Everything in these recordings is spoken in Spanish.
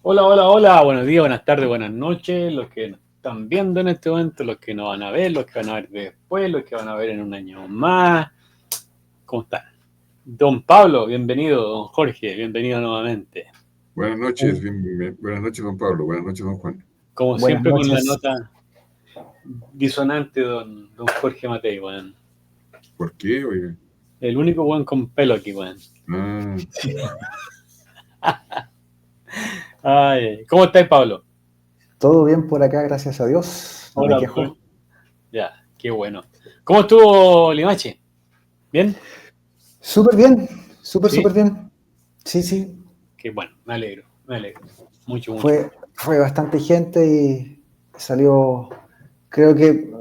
Hola, hola, hola, buenos días, buenas tardes, buenas noches, los que nos están viendo en este momento, los que no van a ver, los que van a ver después, los que van a ver en un año más. ¿Cómo están? Don Pablo, bienvenido, don Jorge, bienvenido nuevamente. Buenas noches, buenas noches, don Pablo. Buenas noches, don Juan. Como Buenas siempre con la noches. nota disonante, don Jorge Matei, weón. ¿Por qué, oiga? El único weón con pelo aquí, weón. Ay, ¿cómo estáis, Pablo? Todo bien por acá, gracias a Dios. No me Hola, quejo. ya, qué bueno. ¿Cómo estuvo Limache? ¿Bien? Súper bien, súper, ¿Sí? súper bien. Sí, sí. Qué bueno, me alegro, mucho, mucho. Fue bastante gente y salió, creo que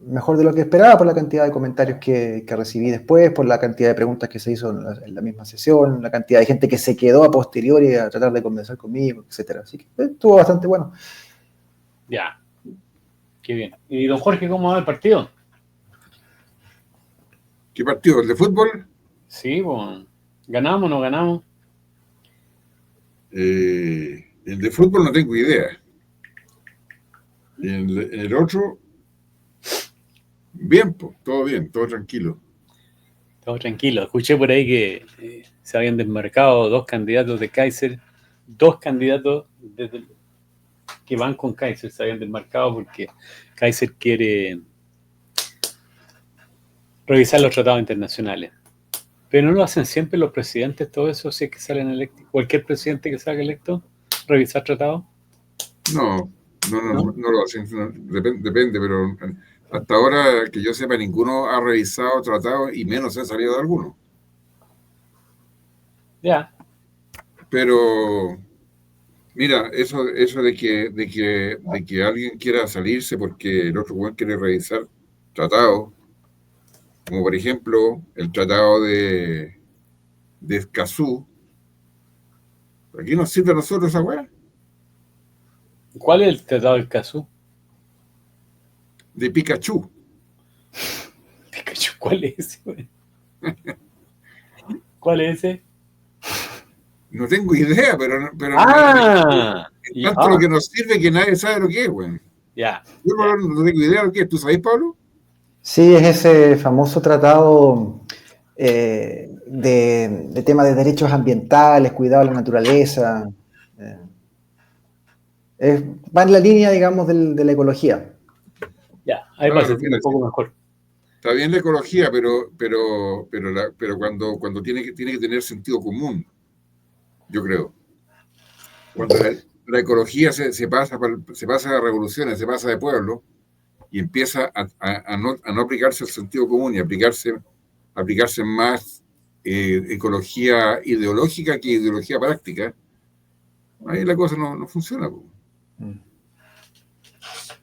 mejor de lo que esperaba por la cantidad de comentarios que recibí después, por la cantidad de preguntas que se hizo en la misma sesión, la cantidad de gente que se quedó a posteriori a tratar de conversar conmigo, etcétera. Así que estuvo bastante bueno. Ya, qué bien. ¿Y don Jorge, cómo va el partido? ¿Qué partido? ¿El de fútbol? Sí, bueno, ¿ganamos o no ganamos? El de fútbol no tengo idea. En el otro, bien, pues, todo bien, todo tranquilo. Estamos tranquilos. Escuché por ahí que se habían desmarcado dos candidatos de Kaiser, dos candidatos que van con Kaiser se habían desmarcado porque Kaiser quiere revisar los tratados internacionales. Pero no lo hacen siempre los presidentes, todo eso, si es que salen electos. Cualquier presidente que salga electo, revisar tratados. No ¿No? lo hacen, depende, pero hasta ahora, que yo sepa, ninguno ha revisado tratados y menos se ha salido de alguno. Ya. Pero, mira, eso de que alguien quiera salirse porque el otro güey quiere revisar tratados, como por ejemplo el tratado de Escazú. Aquí nos sirve a nosotros esa weá. ¿Cuál es el tratado del Cazú? De Pikachu. Pikachu, ¿cuál es ese, güey? ¿Cuál es ese? No tengo idea, pero Ah, es tanto lo que nos sirve que nadie sabe lo que es, weón. ya, Yo ya. no tengo idea de lo que es. ¿Tú sabes, Pablo? Sí, es ese famoso tratado de tema de derechos ambientales, cuidado de la naturaleza. eh, Va en la línea, digamos, de la ecología. Ya, ahí va a Claro, ser mira, un sí, poco mejor. está bien la ecología, pero cuando tiene que tener sentido común, yo creo. Cuando la ecología se pasa a revoluciones, se pasa de pueblo y empieza a no aplicarse el sentido común y aplicarse más ecología ideológica que ideología práctica, ahí la cosa no funciona. Po.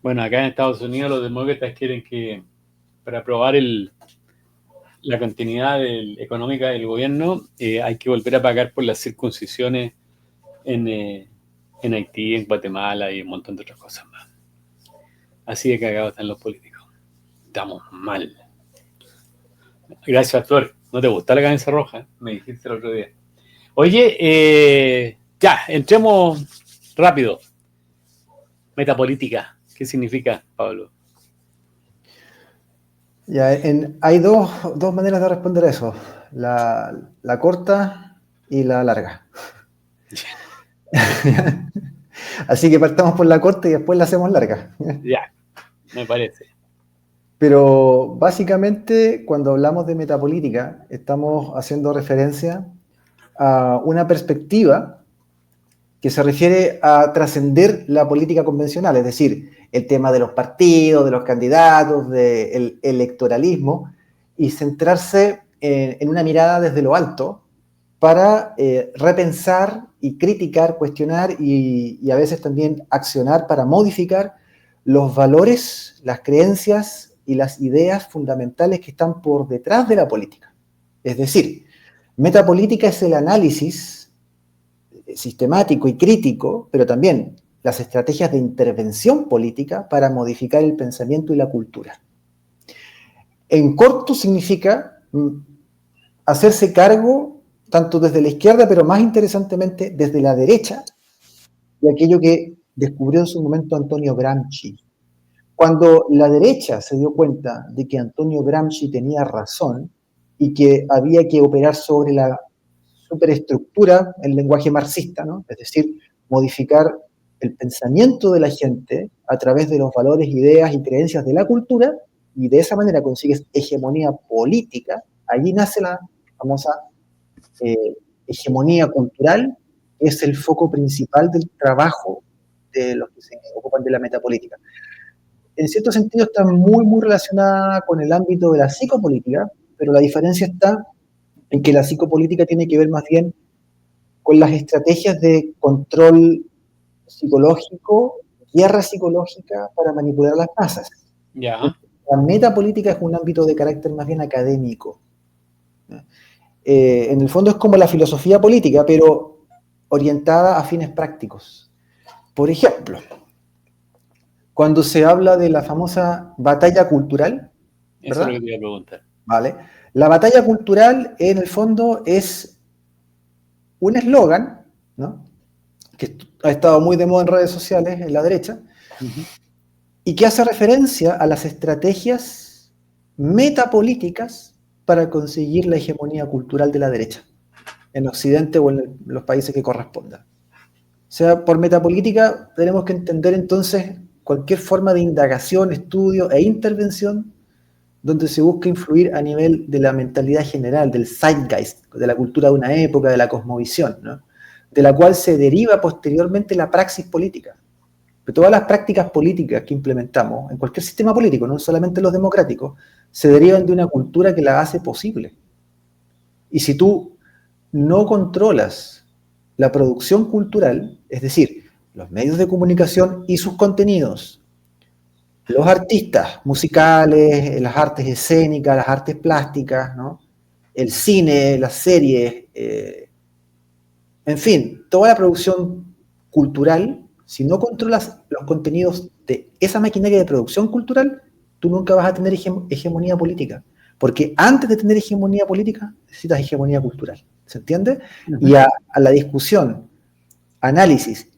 Bueno, acá en Estados Unidos los demócratas quieren que para aprobar la continuidad económica del gobierno hay que volver a pagar por las circuncisiones en, eh, en Haití, en Guatemala y un montón de otras cosas más. Así de cagados están los políticos. Estamos mal. Gracias, Flor. ¿No te gusta la camisa roja? Me dijiste el otro día. Oye, ya, entremos rápido. Metapolítica. ¿Qué significa, Pablo? Ya, hay dos maneras de responder a eso, la corta y la larga. Así que partamos por la corta y después la hacemos larga. Ya, me parece. Pero básicamente cuando hablamos de metapolítica estamos haciendo referencia a una perspectiva que se refiere a trascender la política convencional, es decir, el tema de los partidos, de los candidatos, del electoralismo, y centrarse en una mirada desde lo alto para repensar y criticar, cuestionar y a veces también accionar para modificar los valores, las creencias y las ideas fundamentales que están por detrás de la política. Es decir, metapolítica es el análisis sistemático y crítico, pero también las estrategias de intervención política para modificar el pensamiento y la cultura. En corto significa hacerse cargo, tanto desde la izquierda, pero más interesantemente desde la derecha, y aquello que descubrió en su momento Antonio Gramsci. Cuando la derecha se dio cuenta de que Antonio Gramsci tenía razón y que había que operar sobre la superestructura, el lenguaje marxista, ¿no? Es decir, modificar el pensamiento de la gente a través de los valores, ideas y creencias de la cultura, y de esa manera consigues hegemonía política, allí nace la famosa hegemonía cultural, que es el foco principal del trabajo de los que se ocupan de la metapolítica. En cierto sentido está muy, muy relacionada con el ámbito de la psicopolítica, pero la diferencia está en que la psicopolítica tiene que ver más bien con las estrategias de control psicológico, guerra psicológica para manipular a las masas. Ya. La metapolítica es un ámbito de carácter más bien académico. En el fondo es como la filosofía política, pero orientada a fines prácticos. Por ejemplo, cuando se habla de la famosa batalla cultural, Eso ¿verdad? es lo que te iba a preguntar. ¿Vale? La batalla cultural, en el fondo, es un eslogan, ¿no? Que ha estado muy de moda en redes sociales, en la derecha, y que hace referencia a las estrategias metapolíticas para conseguir la hegemonía cultural de la derecha, en Occidente o en los países que correspondan. O sea, por metapolítica tenemos que entender entonces cualquier forma de indagación, estudio e intervención donde se busca influir a nivel de la mentalidad general, del zeitgeist, de la cultura de una época, de la cosmovisión, ¿no? De la cual se deriva posteriormente la praxis política. Pero todas las prácticas políticas que implementamos en cualquier sistema político, no solamente los democráticos, se derivan de una cultura que la hace posible. Y si tú no controlas la producción cultural, es decir, los medios de comunicación y sus contenidos, los artistas musicales, las artes escénicas, las artes plásticas, ¿no? El cine, las series, en fin, toda la producción cultural, si no controlas los contenidos de esa maquinaria de producción cultural, tú nunca vas a tener hegemonía política. Porque antes de tener hegemonía política, necesitas hegemonía cultural. ¿Se entiende? Y a la discusión, análisis,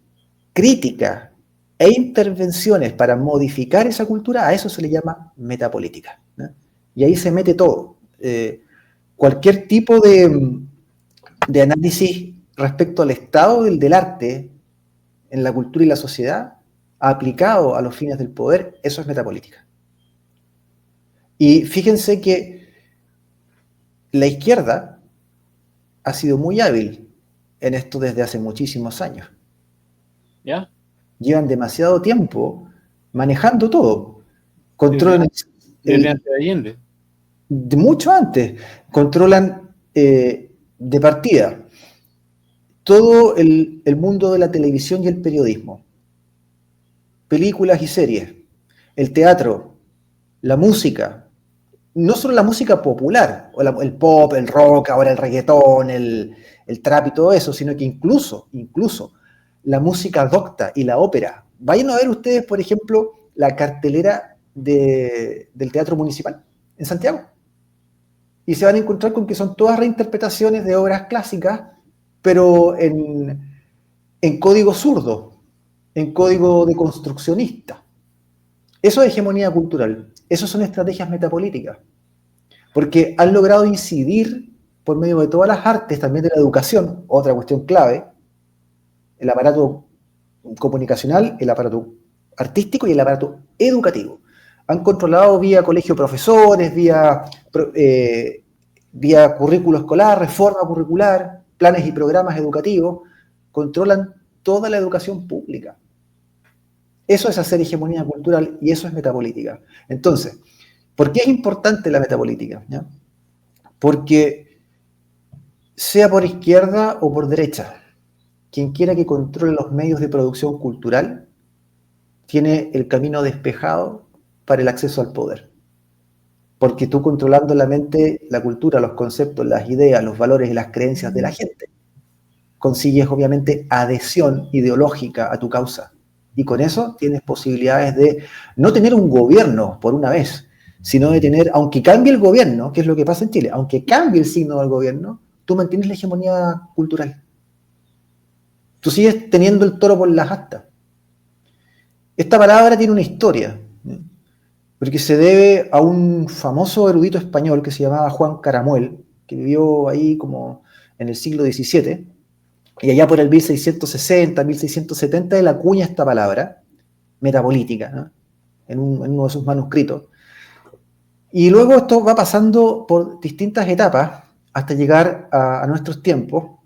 crítica e intervenciones para modificar esa cultura, a eso se le llama metapolítica, ¿no? Y ahí se mete todo. Cualquier tipo de análisis respecto al estado del arte en la cultura y la sociedad, aplicado a los fines del poder, eso es metapolítica. Y fíjense que la izquierda ha sido muy hábil en esto desde hace muchísimos años. ¿Ya? Llevan demasiado tiempo manejando todo. Controlan Desde antes de Allende. de mucho antes. Controlan de partida todo el mundo de la televisión y el periodismo. Películas y series. El teatro. La música. No solo la música popular, o el pop, el rock, ahora el reggaetón, el trap y todo eso, sino que incluso la música docta y la ópera. Vayan a ver ustedes, por ejemplo, la cartelera del Teatro Municipal en Santiago. Y se van a encontrar con que son todas reinterpretaciones de obras clásicas, pero en código zurdo, en código de construccionista. Eso es hegemonía cultural. Eso son estrategias metapolíticas. Porque han logrado incidir por medio de todas las artes, también de la educación, otra cuestión clave, el aparato comunicacional, el aparato artístico y el aparato educativo. Han controlado vía colegio de profesores, vía currículo escolar, reforma curricular, planes y programas educativos, controlan toda la educación pública. Eso es hacer hegemonía cultural y eso es metapolítica. Entonces, ¿por qué es importante la metapolítica? ¿Ya? Porque sea por izquierda o por derecha, quien quiera que controle los medios de producción cultural tiene el camino despejado para el acceso al poder. Porque tú controlando la mente, la cultura, los conceptos, las ideas, los valores y las creencias de la gente, consigues obviamente adhesión ideológica a tu causa. Y con eso tienes posibilidades de no tener un gobierno por una vez, sino de tener, aunque cambie el gobierno, que es lo que pasa en Chile, aunque cambie el signo del gobierno, tú mantienes la hegemonía cultural. tú sigues teniendo el toro por las astas. Esta palabra tiene una historia, ¿no? Porque se debe a un famoso erudito español que se llamaba Juan Caramuel, que vivió ahí como en el siglo XVII, y allá por el 1660, 1670, él acuña esta palabra, metapolítica, ¿no? En uno de sus manuscritos. Y luego esto va pasando por distintas etapas hasta llegar a nuestros tiempos,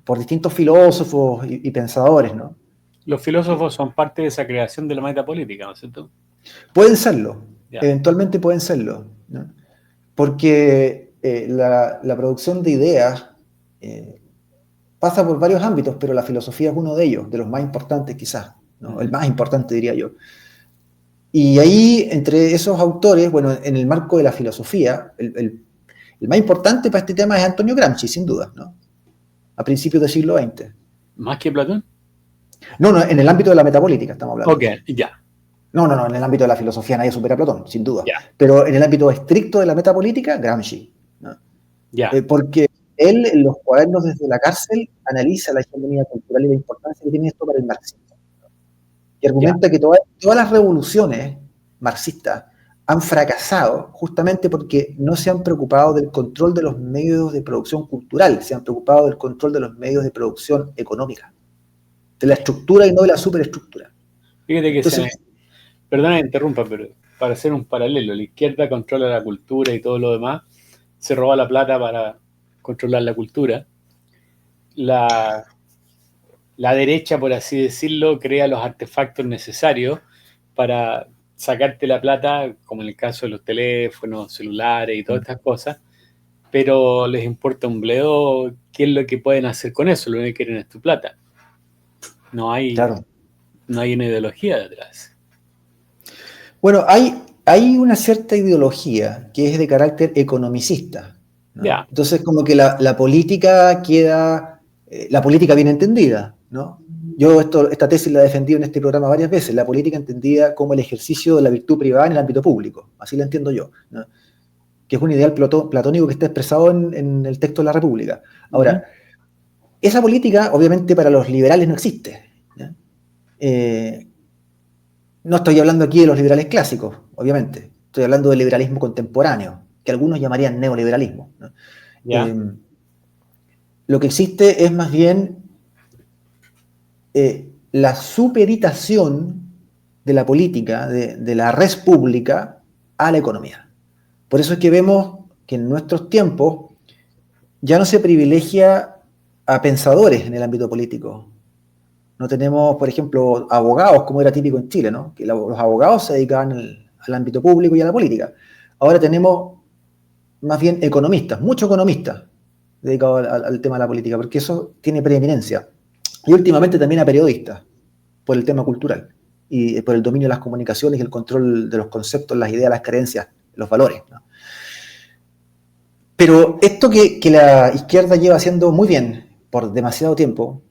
por distintos filósofos y pensadores, ¿no? Los filósofos son parte de esa creación de la metapolítica, ¿no es cierto? Pueden serlo, Ya. eventualmente pueden serlo, ¿no? Porque la producción de ideas pasa por varios ámbitos, pero la filosofía es uno de ellos, de los más importantes quizás, ¿no? El más importante diría yo. Y ahí, entre esos autores, bueno, en el marco de la filosofía, el más importante para este tema es Antonio Gramsci, sin duda, ¿no? A principios del siglo XX. ¿Más que Platón? No, en el ámbito de la metapolítica estamos hablando. Ok, ya. No, en el ámbito de la filosofía nadie supera a Platón, sin duda. Ya. Pero en el ámbito estricto de la metapolítica, Gramsci, ¿no? Ya. Porque él, en los cuadernos desde la cárcel, analiza la hegemonía cultural y la importancia que tiene esto para el marxismo. Y argumenta que todas las revoluciones marxistas han fracasado justamente porque no se han preocupado del control de los medios de producción cultural, se han preocupado del control de los medios de producción económica, de la estructura y no de la superestructura. Fíjate que Entonces, perdona que interrumpa, pero para hacer un paralelo, la izquierda controla la cultura y todo lo demás, se roba la plata para controlar la cultura. La derecha, por así decirlo, crea los artefactos necesarios para sacarte la plata, como en el caso de los teléfonos, celulares y todas estas cosas, pero les importa un bledo qué es lo que pueden hacer con eso, lo único que quieren es tu plata. No hay, claro. No hay una ideología detrás. Bueno, hay una cierta ideología que es de carácter economicista, ¿no? Ya. Entonces, como que la política queda, la política bien entendida, ¿no? Yo esta tesis la he defendido en este programa varias veces, la política entendida como el ejercicio de la virtud privada en el ámbito público, así la entiendo yo, ¿no? Que es un ideal platónico que está expresado en el texto de la República. Ahora, esa política obviamente para los liberales no existe, ¿no? No estoy hablando aquí de los liberales clásicos, obviamente, estoy hablando del liberalismo contemporáneo, que algunos llamarían neoliberalismo, ¿no? Lo que existe es más bien la superitación de la política, de la res pública a la economía. Por eso es que vemos que en nuestros tiempos ya no se privilegia a pensadores en el ámbito político. No tenemos, por ejemplo, abogados, como era típico en Chile, ¿no? Que los abogados se dedicaban al ámbito público y a la política. Ahora tenemos más bien economistas, muchos economistas dedicados al tema de la política, porque eso tiene preeminencia. Y últimamente también a periodistas, por el tema cultural, y por el dominio de las comunicaciones y el control de los conceptos, las ideas, las creencias, los valores, ¿no? Pero esto que la izquierda lleva haciendo muy bien por demasiado tiempo,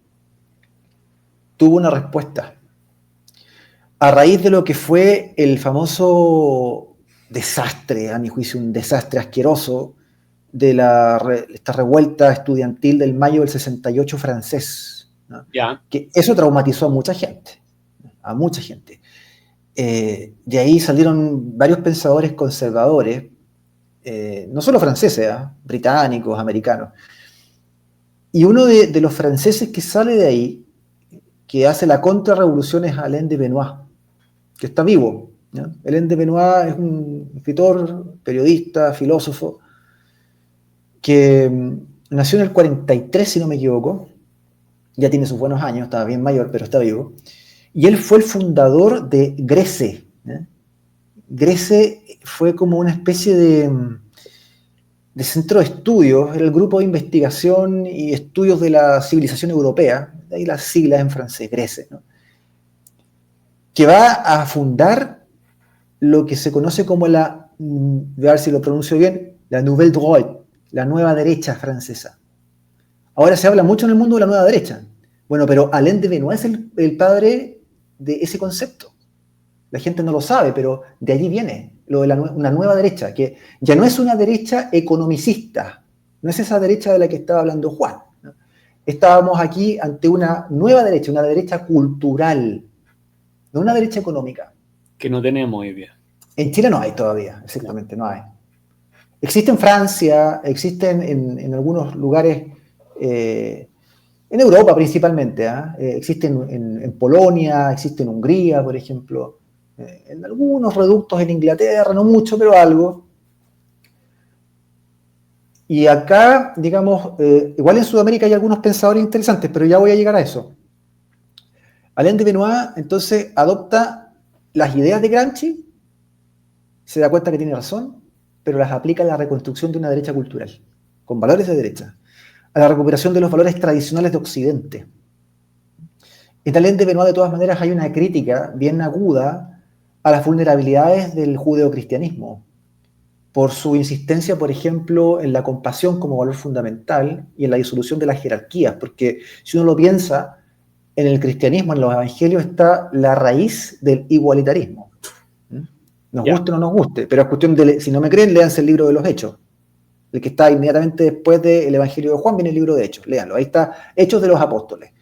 tuvo una respuesta. A raíz de lo que fue el famoso desastre, a mi juicio un desastre asqueroso, de esta revuelta estudiantil del mayo del 68 francés, ¿no? Que eso traumatizó a mucha gente, de ahí salieron varios pensadores conservadores, no solo franceses, británicos, americanos, y uno de los franceses que sale de ahí, que hace la contrarrevolución, es Alain de Benoist, que está vivo, ¿no? Alain de Benoist es un escritor, periodista, filósofo, que nació en el 43, si no me equivoco, ya tiene sus buenos años, está bien mayor, pero está vivo, y él fue el fundador de Grece, ¿eh? Grece fue como una especie de centro de estudios, era el grupo de investigación y estudios de la civilización europea, de ahí las siglas en francés, Grece, ¿no? Que va a fundar lo que se conoce como voy a ver si lo pronuncio bien, la Nouvelle Droite, la nueva derecha francesa. Ahora se habla mucho en el mundo de la nueva derecha. Bueno, pero Alain de Benoist es el padre de ese concepto. La gente no lo sabe, pero de allí viene lo de una nueva derecha, que ya no es una derecha economicista, no es esa derecha de la que estaba hablando Juan, ¿no? estábamos aquí ante una nueva derecha, una derecha cultural, no una derecha económica. Que no tenemos hoy día. En Chile no hay todavía, exactamente, no hay. Existe en Francia, existe en algunos lugares, en Europa principalmente, existe en Polonia, existe en Hungría, por ejemplo, en algunos reductos en Inglaterra, no mucho, pero algo. Y acá, digamos, igual en Sudamérica hay algunos pensadores interesantes, pero ya voy a llegar a eso. Alain de Benoit, entonces, adopta las ideas de Gramsci, se da cuenta que tiene razón, pero las aplica a la reconstrucción de una derecha cultural, con valores de derecha, a la recuperación de los valores tradicionales de Occidente. En Alain de Benoit, de todas maneras, hay una crítica bien aguda a las vulnerabilidades del judeocristianismo, por su insistencia, por ejemplo, en la compasión como valor fundamental y en la disolución de las jerarquías, porque si uno lo piensa, en el cristianismo, en los evangelios, está la raíz del igualitarismo. Nos guste o no nos guste, pero es cuestión de, si no me creen, léanse el libro de los Hechos. El que está inmediatamente después del Evangelio de Juan viene el libro de Hechos, léanlo, ahí está, Hechos de los Apóstoles.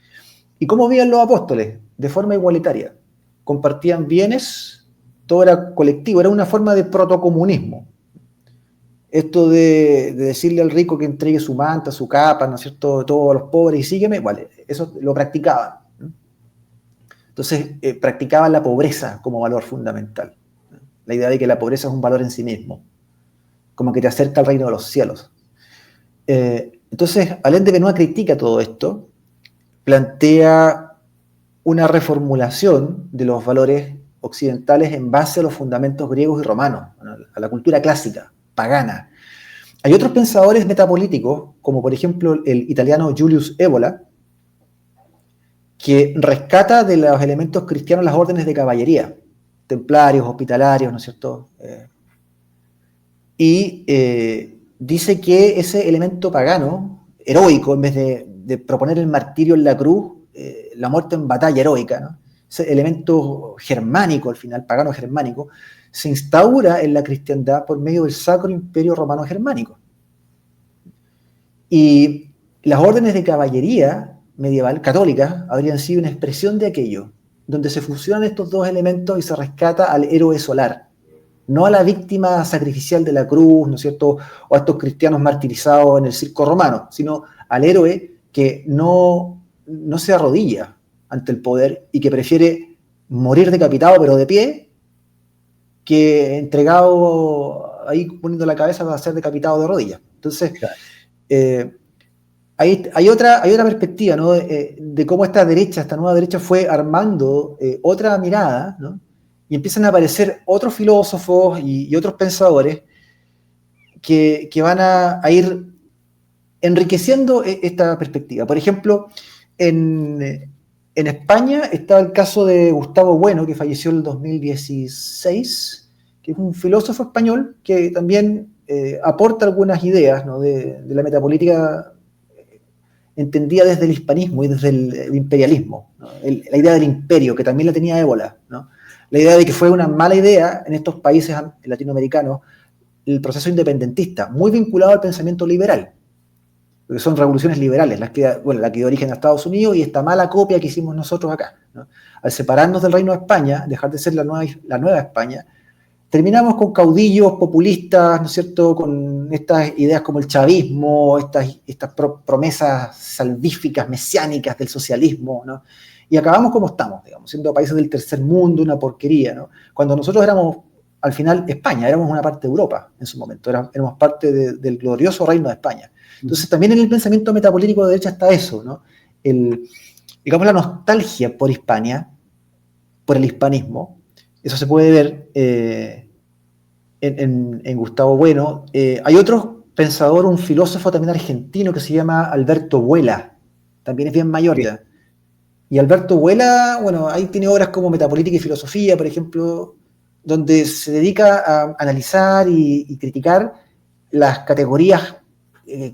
¿Y cómo vivían los apóstoles? De forma igualitaria. Compartían bienes, todo era colectivo, era una forma de protocomunismo. Esto de decirle al rico que entregue su manta, su capa, ¿no es cierto?, todos los pobres y sígueme, vale, eso lo practicaban. Entonces, practicaban la pobreza como valor fundamental. La idea de que la pobreza es un valor en sí mismo, como que te acerca al reino de los cielos. Entonces, Alain de Benoit critica todo esto, plantea una reformulación de los valores occidentales en base a los fundamentos griegos y romanos, a la cultura clásica, pagana. Hay otros pensadores metapolíticos, como por ejemplo el italiano Julius Evola, que rescata de los elementos cristianos las órdenes de caballería, templarios, hospitalarios, ¿no es cierto? Y dice que ese elemento pagano, heroico, en vez de proponer el martirio en la cruz, la muerte en batalla heroica, ¿no? Ese elemento germánico, al final, pagano germánico, se instaura en la cristiandad por medio del Sacro Imperio Romano Germánico. Y las órdenes de caballería medieval, católicas, habrían sido una expresión de aquello, donde se fusionan estos dos elementos y se rescata al héroe solar, no a la víctima sacrificial de la cruz, ¿no es cierto?, o a estos cristianos martirizados en el circo romano, sino al héroe que no se arrodilla ante el poder y que prefiere morir decapitado pero de pie, que entregado ahí poniendo la cabeza para ser decapitado de rodillas. Entonces, hay otra perspectiva, ¿no?, de cómo esta nueva derecha fue armando otra mirada, ¿no?, y empiezan a aparecer otros filósofos y otros pensadores que van a ir enriqueciendo esta perspectiva. Por ejemplo, en España está el caso de Gustavo Bueno, que falleció en el 2016, que es un filósofo español que también aporta algunas ideas, ¿no?, de la metapolítica entendida desde el hispanismo y desde el imperialismo, ¿no?, la idea del imperio, que también la tenía Évola, ¿no?, la idea de que fue una mala idea en estos países latinoamericanos el proceso independentista, muy vinculado al pensamiento liberal, porque son revoluciones liberales, la que dio origen a Estados Unidos y esta mala copia que hicimos nosotros acá, ¿no? Al separarnos del Reino de España, dejar de ser la nueva España, terminamos con caudillos populistas, ¿no es cierto?, con estas ideas como el chavismo, estas promesas salvíficas, mesiánicas del socialismo, ¿no? Y acabamos como estamos, digamos, siendo países del tercer mundo, una porquería, ¿no? Cuando nosotros éramos, al final, España, éramos una parte de Europa en su momento, éramos parte del glorioso Reino de España. Entonces, también en el pensamiento metapolítico de derecha está eso, ¿no? Digamos, la nostalgia por Hispania, por el hispanismo. Eso se puede ver en Gustavo Bueno. Hay otro pensador, un filósofo también argentino que se llama Alberto Vuela, también es bien mayor ya. Y Alberto Vuela, bueno, ahí tiene obras como Metapolítica y Filosofía, por ejemplo, donde se dedica a analizar y criticar las categorías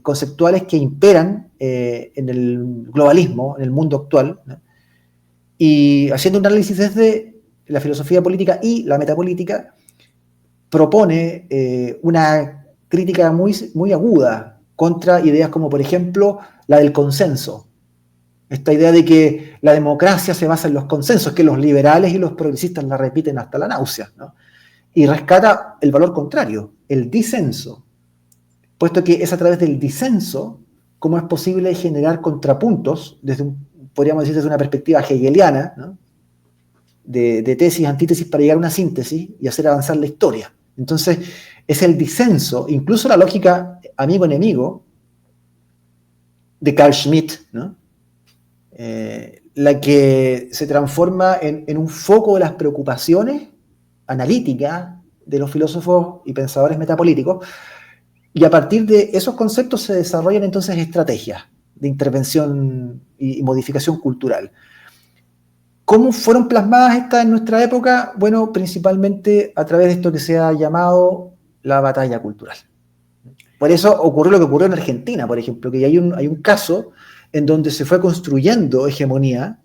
conceptuales que imperan en el globalismo, en el mundo actual, ¿no?, y haciendo un análisis desde la filosofía política y la metapolítica, propone una crítica muy, muy aguda contra ideas como, por ejemplo, la del consenso, Esta idea de que la democracia se basa en los consensos, que los liberales y los progresistas la repiten hasta la náusea, ¿no? Y rescata el valor contrario, el disenso, puesto que es a través del disenso cómo es posible generar contrapuntos, podríamos decir desde una perspectiva hegeliana, ¿no? de tesis, antítesis para llegar a una síntesis y hacer avanzar la historia. Entonces, es el disenso, incluso la lógica amigo-enemigo de Carl Schmitt, ¿no? La que se transforma en un foco de las preocupaciones analíticas de los filósofos y pensadores metapolíticos, y a partir de esos conceptos se desarrollan entonces estrategias de intervención y modificación cultural. ¿Cómo fueron plasmadas estas en nuestra época? Bueno, principalmente a través de esto que se ha llamado la batalla cultural. Por eso ocurrió lo que ocurrió en Argentina, por ejemplo, que hay un caso en donde se fue construyendo hegemonía.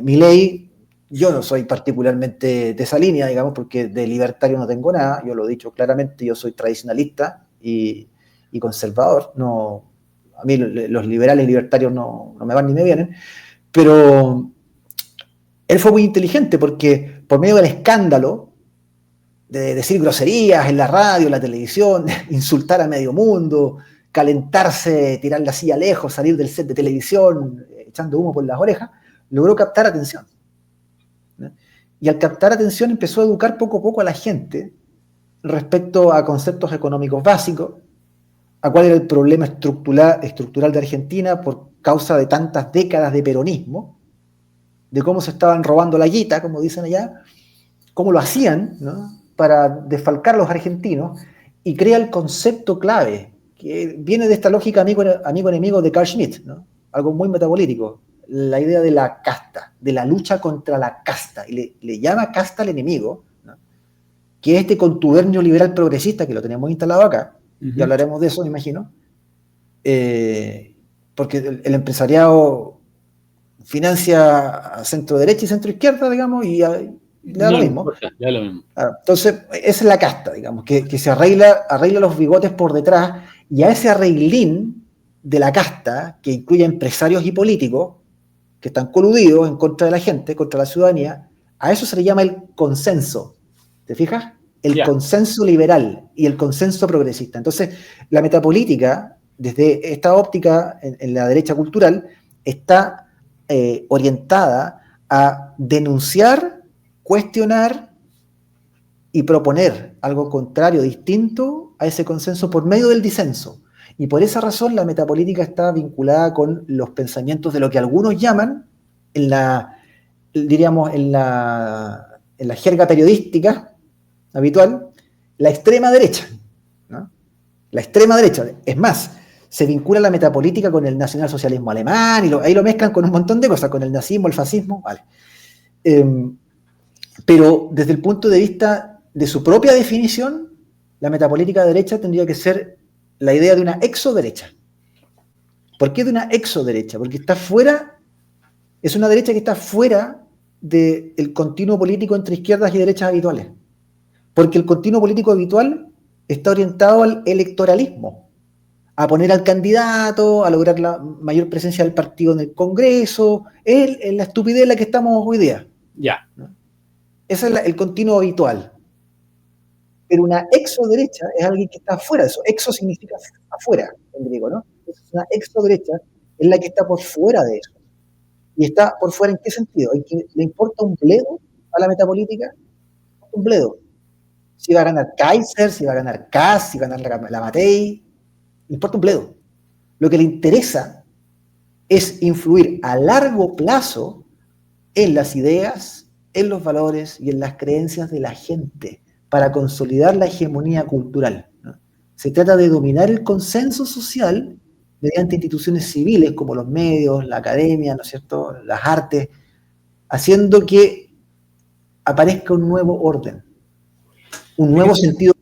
Milei, yo no soy particularmente de esa línea, digamos, porque de libertario no tengo nada, yo lo he dicho claramente, yo soy tradicionalista y conservador. No, a mí los liberales y libertarios no me van ni me vienen, pero él fue muy inteligente porque por medio del escándalo de decir groserías en la radio, en la televisión, insultar a medio mundo, calentarse, tirar la silla lejos, salir del set de televisión, echando humo por las orejas, logró captar atención, ¿no? Y al captar atención empezó a educar poco a poco a la gente respecto a conceptos económicos básicos, a cuál era el problema estructural de Argentina por causa de tantas décadas de peronismo, de cómo se estaban robando la guita, como dicen allá, cómo lo hacían, ¿no? Para desfalcar a los argentinos, y crea el concepto clave, que viene de esta lógica amigo-enemigo de Carl Schmitt, ¿no? Algo muy metapolítico, la idea de la casta, de la lucha contra la casta, y le llama casta al enemigo, ¿no? Que es este contubernio liberal progresista, que lo tenemos instalado acá, y hablaremos de eso, me imagino, porque el empresariado financia a centro derecha y centro izquierda, digamos, y le da lo mismo. Ya lo mismo. Entonces, esa es la casta, digamos, que se arregla los bigotes por detrás, y a ese arreglín de la casta, que incluye empresarios y políticos, que están coludidos en contra de la gente, contra la ciudadanía, a eso se le llama el consenso. ¿Te fijas? El consenso liberal y el consenso progresista. Entonces, la metapolítica, desde esta óptica en la derecha cultural, está orientada a denunciar, cuestionar y proponer algo contrario, distinto a ese consenso por medio del disenso. Y por esa razón la metapolítica está vinculada con los pensamientos de lo que algunos llaman, diríamos, en la jerga periodística habitual, la extrema derecha, ¿no? La extrema derecha. Es más, se vincula la metapolítica con el nacionalsocialismo alemán, y ahí lo mezclan con un montón de cosas, con el nazismo, el fascismo, vale. Pero desde el punto de vista de su propia definición, la metapolítica derecha tendría que ser la idea de una exoderecha. ¿Por qué de una exoderecha? Porque está fuera, es una derecha que está fuera del continuo político entre izquierdas y derechas habituales. Porque el continuo político habitual está orientado al electoralismo, a poner al candidato, a lograr la mayor presencia del partido en el Congreso, es la estupidez en la que estamos hoy día. Ya. ¿No? Ese es el continuo habitual. Pero una exoderecha es alguien que está afuera de eso. Exo significa afuera, en griego, ¿no? Entonces, una exoderecha es la que está por fuera de eso. ¿Y está por fuera en qué sentido? ¿En que le importa un bledo a la metapolítica? Un bledo. Si va a ganar Kaiser, si va a ganar Kass, si va a ganar la Matei, importa un bledo. Lo que le interesa es influir a largo plazo en las ideas, en los valores y en las creencias de la gente para consolidar la hegemonía cultural, ¿no? Se trata de dominar el consenso social mediante instituciones civiles como los medios, la academia, ¿no es cierto?, las artes, haciendo que aparezca un nuevo orden, un nuevo sentido.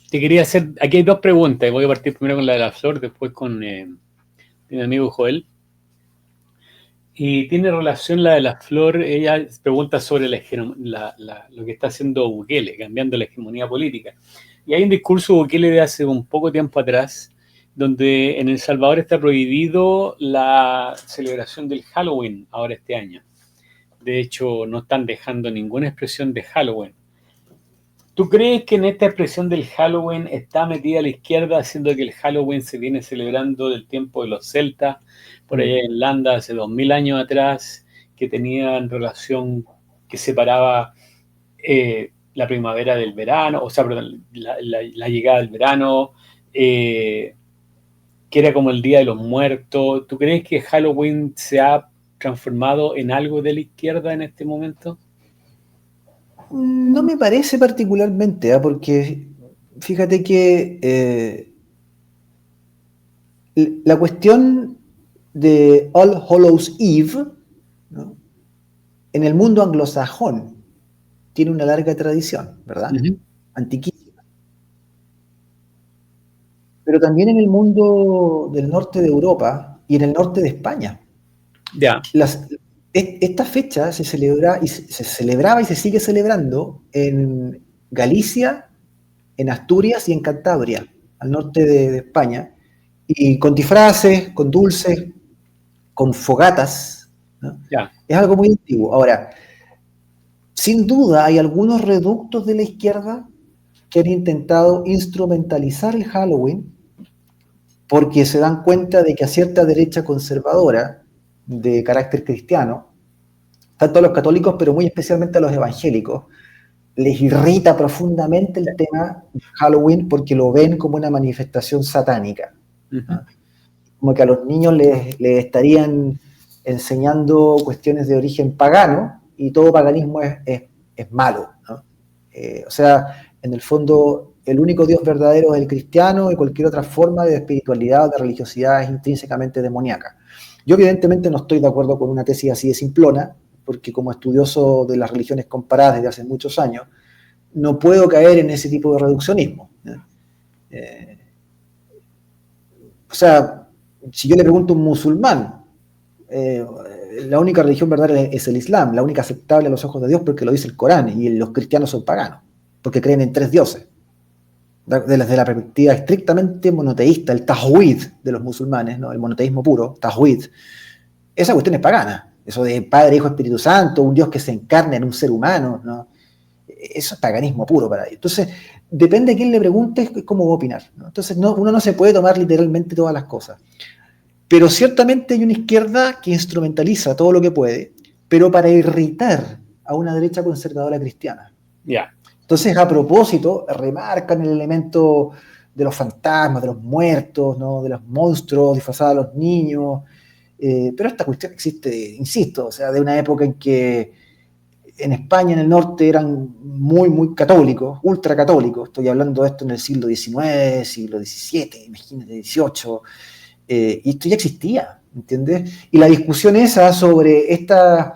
Te quería hacer, aquí hay dos preguntas, voy a partir primero con la de la Flor, después con mi amigo Joel. Y tiene relación la de la Flor, ella pregunta sobre lo que está haciendo Bukele, cambiando la hegemonía política. Y hay un discurso de Bukele de hace un poco tiempo atrás, donde en El Salvador está prohibido la celebración del Halloween ahora este año. De hecho, no están dejando ninguna expresión de Halloween. ¿Tú crees que en esta expresión del Halloween está metida la izquierda, haciendo que el Halloween se viene celebrando del tiempo de los celtas, por allá en Irlanda, hace 2000 años atrás, que tenían relación que separaba la primavera del verano, o sea, perdón, la llegada del verano, que era como el Día de los Muertos? ¿Tú crees que Halloween se ha transformado en algo de la izquierda en este momento? No me parece particularmente, porque fíjate que la cuestión de All Hallows Eve, ¿no?, en el mundo anglosajón tiene una larga tradición, ¿verdad? Antiquísima. Pero también en el mundo del norte de Europa y en el norte de España. Ya. Esta fecha se celebraba y se sigue celebrando en Galicia, en Asturias y en Cantabria, al norte de España, y con disfraces, con dulces, con fogatas, ¿no? Ya. Es algo muy antiguo. Ahora, sin duda hay algunos reductos de la izquierda que han intentado instrumentalizar el Halloween porque se dan cuenta de que a cierta derecha conservadora de carácter cristiano, tanto a los católicos, pero muy especialmente a los evangélicos, les irrita profundamente el tema de Halloween porque lo ven como una manifestación satánica. ¿No? Como que a los niños les estarían enseñando cuestiones de origen pagano y todo paganismo es malo, ¿no? O sea, en el fondo, el único Dios verdadero es el cristiano y cualquier otra forma de espiritualidad o de religiosidad es intrínsecamente demoníaca. Yo evidentemente no estoy de acuerdo con una tesis así de simplona, porque como estudioso de las religiones comparadas desde hace muchos años, no puedo caer en ese tipo de reduccionismo. O sea, si yo le pregunto a un musulmán, la única religión verdadera es el Islam, la única aceptable a los ojos de Dios porque lo dice el Corán, y los cristianos son paganos, porque creen en 3 dioses. Desde la perspectiva estrictamente monoteísta, el tajwid de los musulmanes, ¿no?, el monoteísmo puro, tajwid, esa cuestión es pagana. Eso de Padre, Hijo, Espíritu Santo, un Dios que se encarna en un ser humano, ¿no?, eso es paganismo puro para ellos. Entonces, depende de quién le preguntes cómo va a opinar, ¿no? Entonces, uno no se puede tomar literalmente todas las cosas. Pero ciertamente hay una izquierda que instrumentaliza todo lo que puede, pero para irritar a una derecha conservadora cristiana. Ya. Entonces, a propósito, remarcan el elemento de los fantasmas, de los muertos, ¿no?, de los monstruos disfrazados a los niños. Pero esta cuestión existe, insisto, o sea, de una época en que en España, en el norte, eran muy, muy católicos, ultracatólicos. Estoy hablando de esto en el siglo XIX, siglo XVII, imagínate, XVIII. Y esto ya existía, ¿entiendes? Y la discusión esa sobre esta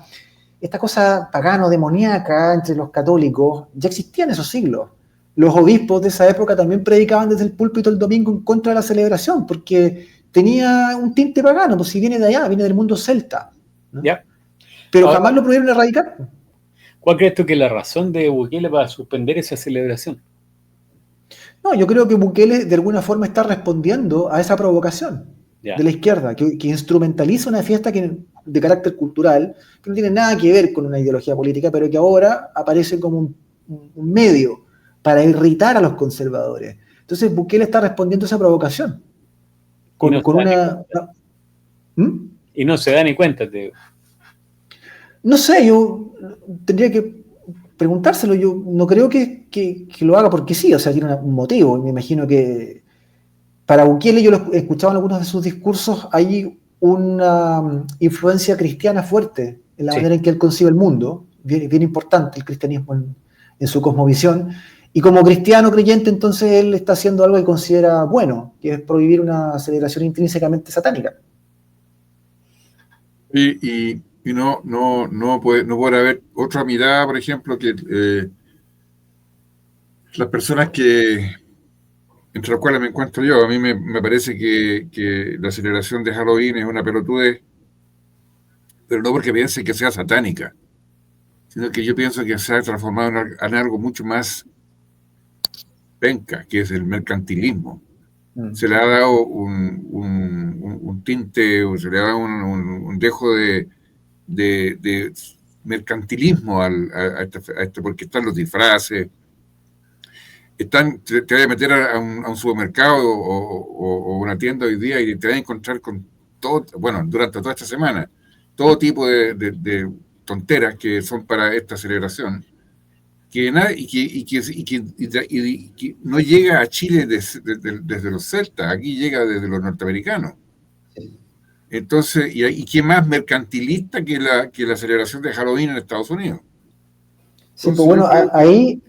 cosa pagano-demoníaca entre los católicos ya existía en esos siglos. Los obispos de esa época también predicaban desde el púlpito el domingo en contra de la celebración, porque tenía un tinte pagano, pues si viene de allá, viene del mundo celta, ¿no? Ya. Pero Ahora, jamás lo pudieron erradicar. ¿cuál crees tú que es la razón de Bukele para suspender esa celebración? No, yo creo que Bukele de alguna forma está respondiendo a esa provocación de la izquierda, que instrumentaliza una fiesta de carácter cultural, que no tiene nada que ver con una ideología política, pero que ahora aparece como un medio para irritar a los conservadores. Entonces Bukele está respondiendo a esa provocación. Y no se da ni cuenta, te digo. No sé, yo tendría que preguntárselo. Yo no creo que lo haga porque sí, o sea, tiene un motivo. Me imagino que para Bukele, yo lo he escuchado en algunos de sus discursos, hay una influencia cristiana fuerte en la manera en que él concibe el mundo, bien importante el cristianismo en su cosmovisión, y como cristiano creyente, entonces él está haciendo algo que considera bueno, que es prohibir una celebración intrínsecamente satánica. Y no puede haber otra mirada, por ejemplo, que las personas entre las cuales me encuentro yo, a mí me parece que la celebración de Halloween es una pelotudez, pero no porque piense que sea satánica, sino que yo pienso que se ha transformado en algo mucho más penca, que es el mercantilismo. se le ha dado un tinte, o se le ha dado un dejo de mercantilismo a esto, porque están los disfraces, te vas a meter a un supermercado o una tienda hoy día y te vas a encontrar con todo, bueno, durante toda esta semana, todo tipo de tonteras que son para esta celebración, que no llega a Chile desde los celtas, aquí llega desde los norteamericanos. Entonces, ¿y qué más mercantilista que la celebración de Halloween en Estados Unidos? Sí, pues bueno, ahí...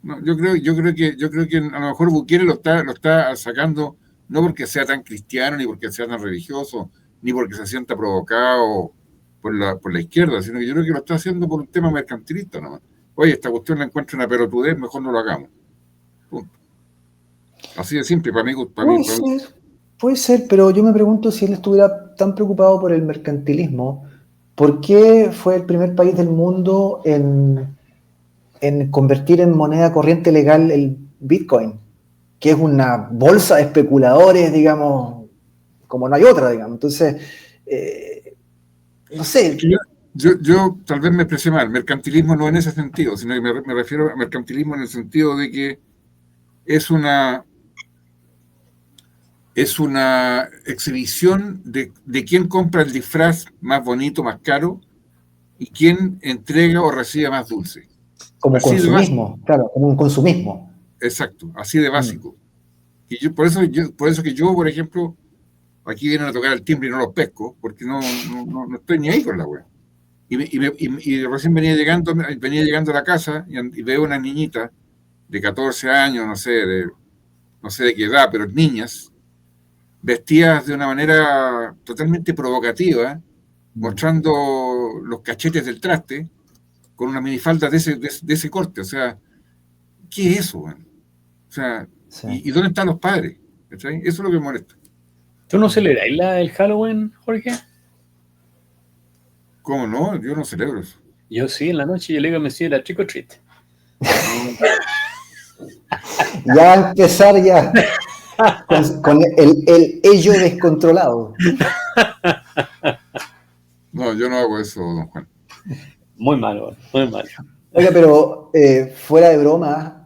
No, yo creo que a lo mejor Bukele lo está sacando no porque sea tan cristiano, ni porque sea tan religioso, ni porque se sienta provocado por la izquierda, sino que yo creo que lo está haciendo por un tema mercantilista nomás. Oye, esta cuestión la encuentro una pelotudez, mejor no lo hagamos. Punto. Así de simple, para mí. Puede ser, pero yo me pregunto si él estuviera tan preocupado por el mercantilismo, ¿por qué fue el primer país del mundo en convertir en moneda corriente legal el Bitcoin, que es una bolsa de especuladores, digamos, como no hay otra, digamos? Entonces, no sé. Yo tal vez me expresé mal. Mercantilismo no en ese sentido, sino que me refiero a mercantilismo en el sentido de que es una exhibición de quién compra el disfraz más bonito, más caro, y quién entrega o recibe más dulce. Como así consumismo, claro, como un consumismo. Exacto, así de básico. Y por eso que yo, por ejemplo, aquí vienen a tocar el timbre y no los pesco, porque no estoy ni ahí con la web. Y recién venía llegando a la casa y veo unas niñitas de 14 años, no sé de qué edad, pero niñas, vestidas de una manera totalmente provocativa, mostrando los cachetes del traste, con una minifalda de ese corte. O sea, ¿qué es eso, man? O sea, sí. ¿Y dónde están los padres? ¿Cachai? Eso es lo que me molesta. ¿Tú no celebráis el Halloween, Jorge? ¿Cómo no? Yo no celebro eso. Yo sí, en la noche yo le digo a mi señora trick or treat. Ya a empezar ya con el ello descontrolado. No, yo no hago eso, don Juan. Muy malo, muy malo. Oiga, pero fuera de broma,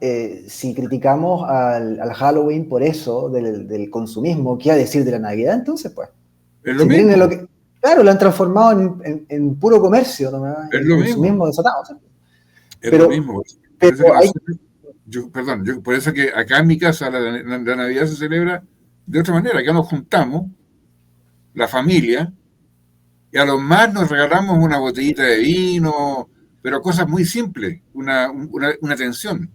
si criticamos al Halloween por eso, del consumismo, ¿qué va a decir de la Navidad entonces, pues? Es lo mismo. Claro, lo han transformado en puro comercio, ¿no? Es lo consumismo desatado. ¿Sí? Es lo mismo. Por eso que acá en mi casa la Navidad se celebra de otra manera. Acá nos juntamos, la familia, y a lo más nos regalamos una botellita de vino, pero cosas muy simples, una atención.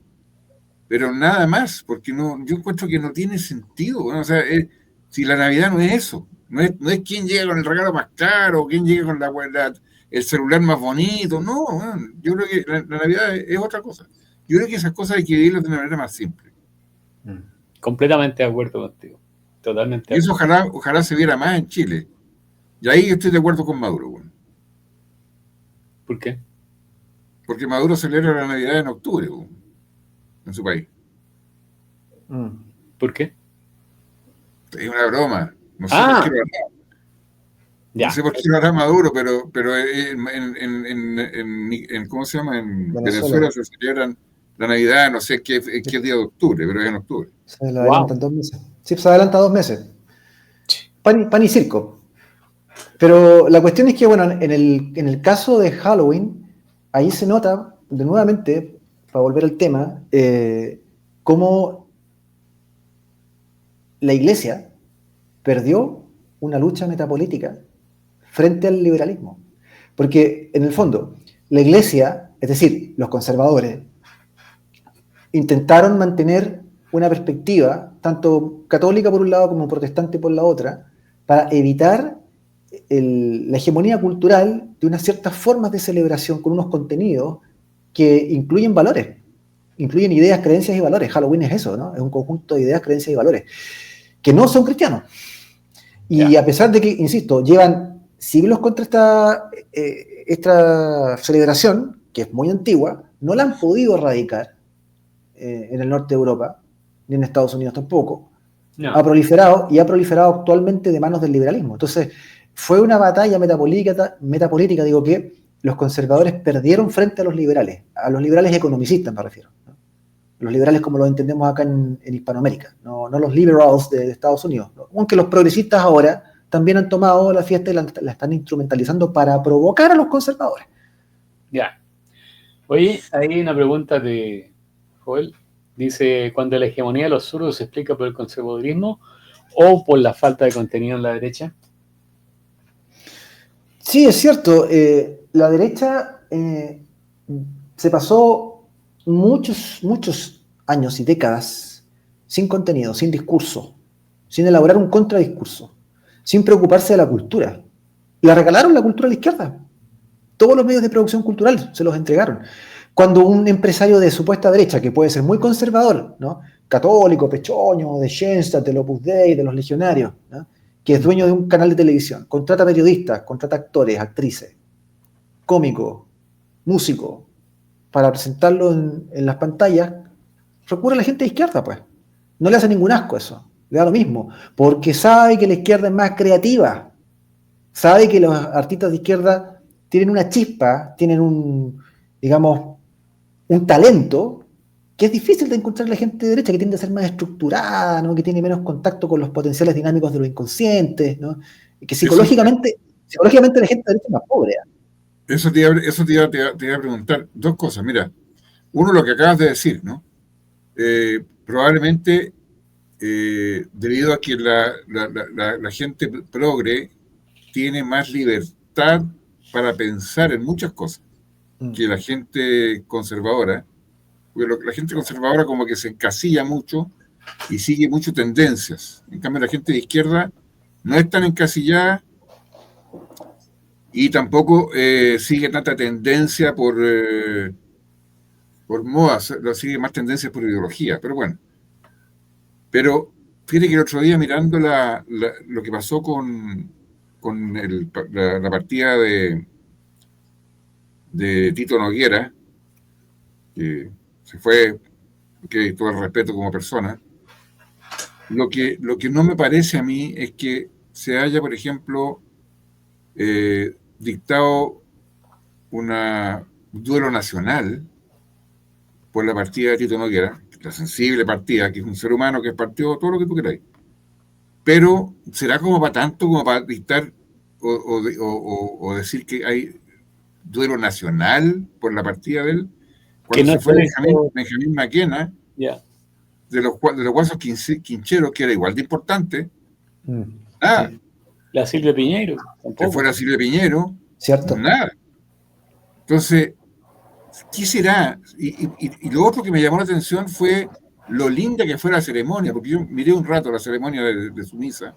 Pero nada más, porque yo encuentro que no tiene sentido. ¿no? O sea, si la Navidad no es eso, no es quién llega con el regalo más caro, quién llega con el celular más bonito, no, yo creo que la Navidad es otra cosa. Yo creo que esas cosas hay que vivirlas de una manera más simple. Completamente de acuerdo contigo. Totalmente. Y eso ojalá se viera más en Chile. Y ahí estoy de acuerdo con Maduro. Bueno. ¿Por qué? Porque Maduro celebra la Navidad en octubre, en su país. ¿Por qué? Es una broma. No sé por qué lo hará. No sé por qué lo hará Maduro, pero ¿cómo se llama? En Venezuela se celebran la Navidad, no sé qué día de octubre, pero es en octubre. Se la adelantan 2 meses. Sí, se adelanta 2 meses. Pan y circo. Pero la cuestión es que, bueno, en el caso de Halloween, ahí se nota, de nuevamente, para volver al tema, cómo la Iglesia perdió una lucha metapolítica frente al liberalismo. Porque, en el fondo, la Iglesia, es decir, los conservadores, intentaron mantener una perspectiva, tanto católica por un lado como protestante por la otra, para evitar la hegemonía cultural de unas ciertas formas de celebración con unos contenidos que incluyen valores, incluyen ideas, creencias y valores. Halloween es eso, ¿no? Es un conjunto de ideas, creencias y valores que no son cristianos. Y a pesar de que, insisto, llevan siglos contra esta celebración, que es muy antigua, no la han podido erradicar en el norte de Europa, ni en Estados Unidos tampoco, No. ha proliferado y ha proliferado actualmente de manos del liberalismo. Entonces, fue una batalla metapolítica, digo, que los conservadores perdieron frente a los liberales economicistas me refiero, ¿no? Los liberales como los entendemos acá en Hispanoamérica, no los liberals de Estados Unidos, ¿no? Aunque los progresistas ahora también han tomado la fiesta y la están instrumentalizando para provocar a los conservadores. Ya. Oye, hay una pregunta de Joel. Dice, ¿cuando la hegemonía de los zurdos se explica por el conservadurismo o por la falta de contenido en la derecha? Sí, es cierto. La derecha se pasó muchos años y décadas sin contenido, sin discurso, sin elaborar un contradiscurso, sin preocuparse de la cultura. Le regalaron la cultura a la izquierda. Todos los medios de producción cultural se los entregaron. Cuando un empresario de supuesta derecha, que puede ser muy conservador, ¿no? Católico, pechoño, de Schoenstatt, del Opus Dei, de los legionarios, ¿no? Que es dueño de un canal de televisión, contrata periodistas, contrata actores, actrices, cómicos, músicos, para presentarlo en las pantallas, recurre a la gente de izquierda, pues. No le hace ningún asco eso, le da lo mismo, porque sabe que la izquierda es más creativa, sabe que los artistas de izquierda tienen una chispa, tienen digamos, un talento que es difícil de encontrar en la gente de derecha, que tiende a ser más estructurada, ¿no? Que tiene menos contacto con los potenciales dinámicos de los inconscientes, ¿no? Y que psicológicamente la gente de derecha es más pobre. Eso te iba a preguntar dos cosas. Mira, uno, lo que acabas de decir, ¿no? Probablemente debido a que la gente progre tiene más libertad para pensar en muchas cosas que la gente conservadora, porque la gente conservadora como que se encasilla mucho y sigue mucho tendencias. En cambio, la gente de izquierda no es tan encasillada y tampoco sigue tanta tendencia por moda, sigue más tendencias por ideología, pero bueno. Pero fíjate que el otro día mirando lo que pasó con la partida de Tito Noguera, que se fue, que todo el respeto como persona, lo que no me parece a mí es que se haya, por ejemplo, dictado un duelo nacional por la partida de Tito Noguera, la sensible partida, que es un ser humano que partió todo lo que tú queráis. Pero será como para tanto, como para dictar o decir que hay duelo nacional por la partida de él. Cuando se fue Benjamín Maquena, yeah, de los guasos quincheros, que era igual de importante, nada. Sí. La Silvia Piñeiro, tampoco. Que fuera Silvia Piñeiro, cierto. Nada. Entonces, ¿qué será? Y lo otro que me llamó la atención fue lo linda que fue la ceremonia, porque yo miré un rato la ceremonia de su misa,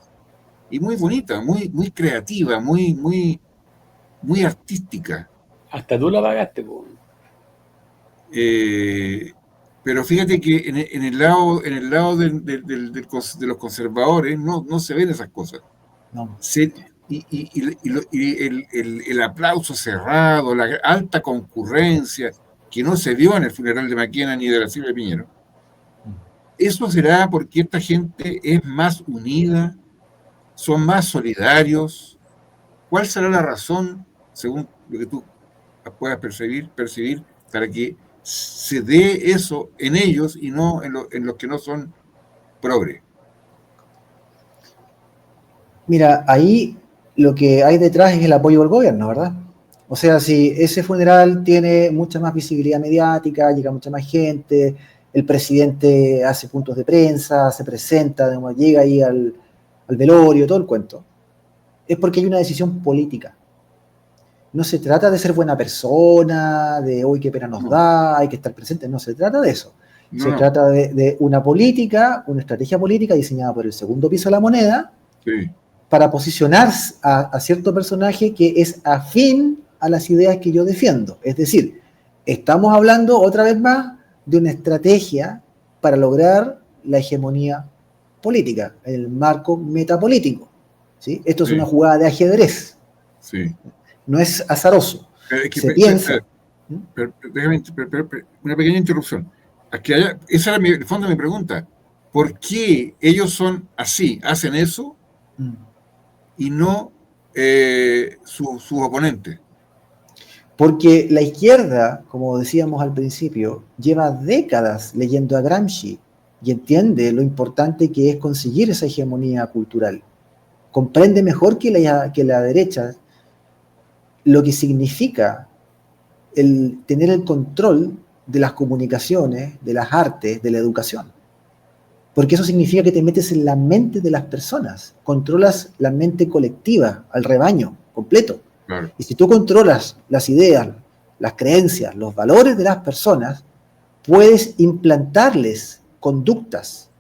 y muy bonita, muy creativa, muy artística. Hasta tú la pagaste, po. Pero fíjate que en el lado de los conservadores no se ven esas cosas. No. El aplauso cerrado, la alta concurrencia que no se dio en el funeral de Maquena ni de la Silvia Piñero. Eso será porque esta gente es más unida, son más solidarios. ¿Cuál será la razón, según lo que tú puedas percibir, para que se dé eso en ellos y no en los que no son progres? Mira, ahí lo que hay detrás es el apoyo del gobierno, ¿verdad? O sea, si ese funeral tiene mucha más visibilidad mediática, llega mucha más gente, el presidente hace puntos de prensa, se presenta, digamos, llega ahí al velorio, todo el cuento, es porque hay una decisión política. No se trata de ser buena persona, de hoy qué pena nos da, hay que estar presente, no se trata de eso. Se trata de una política, una estrategia política diseñada por el segundo piso de la moneda, sí, para posicionar a cierto personaje que es afín a las ideas que yo defiendo. Es decir, estamos hablando otra vez más de una estrategia para lograr la hegemonía política, el marco metapolítico, ¿sí? Esto es una jugada de ajedrez. Sí. No es azaroso. Se piensa. Déjame una pequeña interrupción. Esa era el fondo de mi pregunta. ¿por qué ellos son así, hacen eso y no sus oponentes? Porque la izquierda, como decíamos al principio, lleva décadas leyendo a Gramsci y entiende lo importante que es conseguir esa hegemonía cultural. Comprende mejor que la derecha lo que significa el tener el control de las comunicaciones, de las artes, de la educación. Porque eso significa que te metes en la mente de las personas, controlas la mente colectiva, al rebaño completo. Claro. Y si tú controlas las ideas, las creencias, los valores de las personas, puedes implantarles conductas,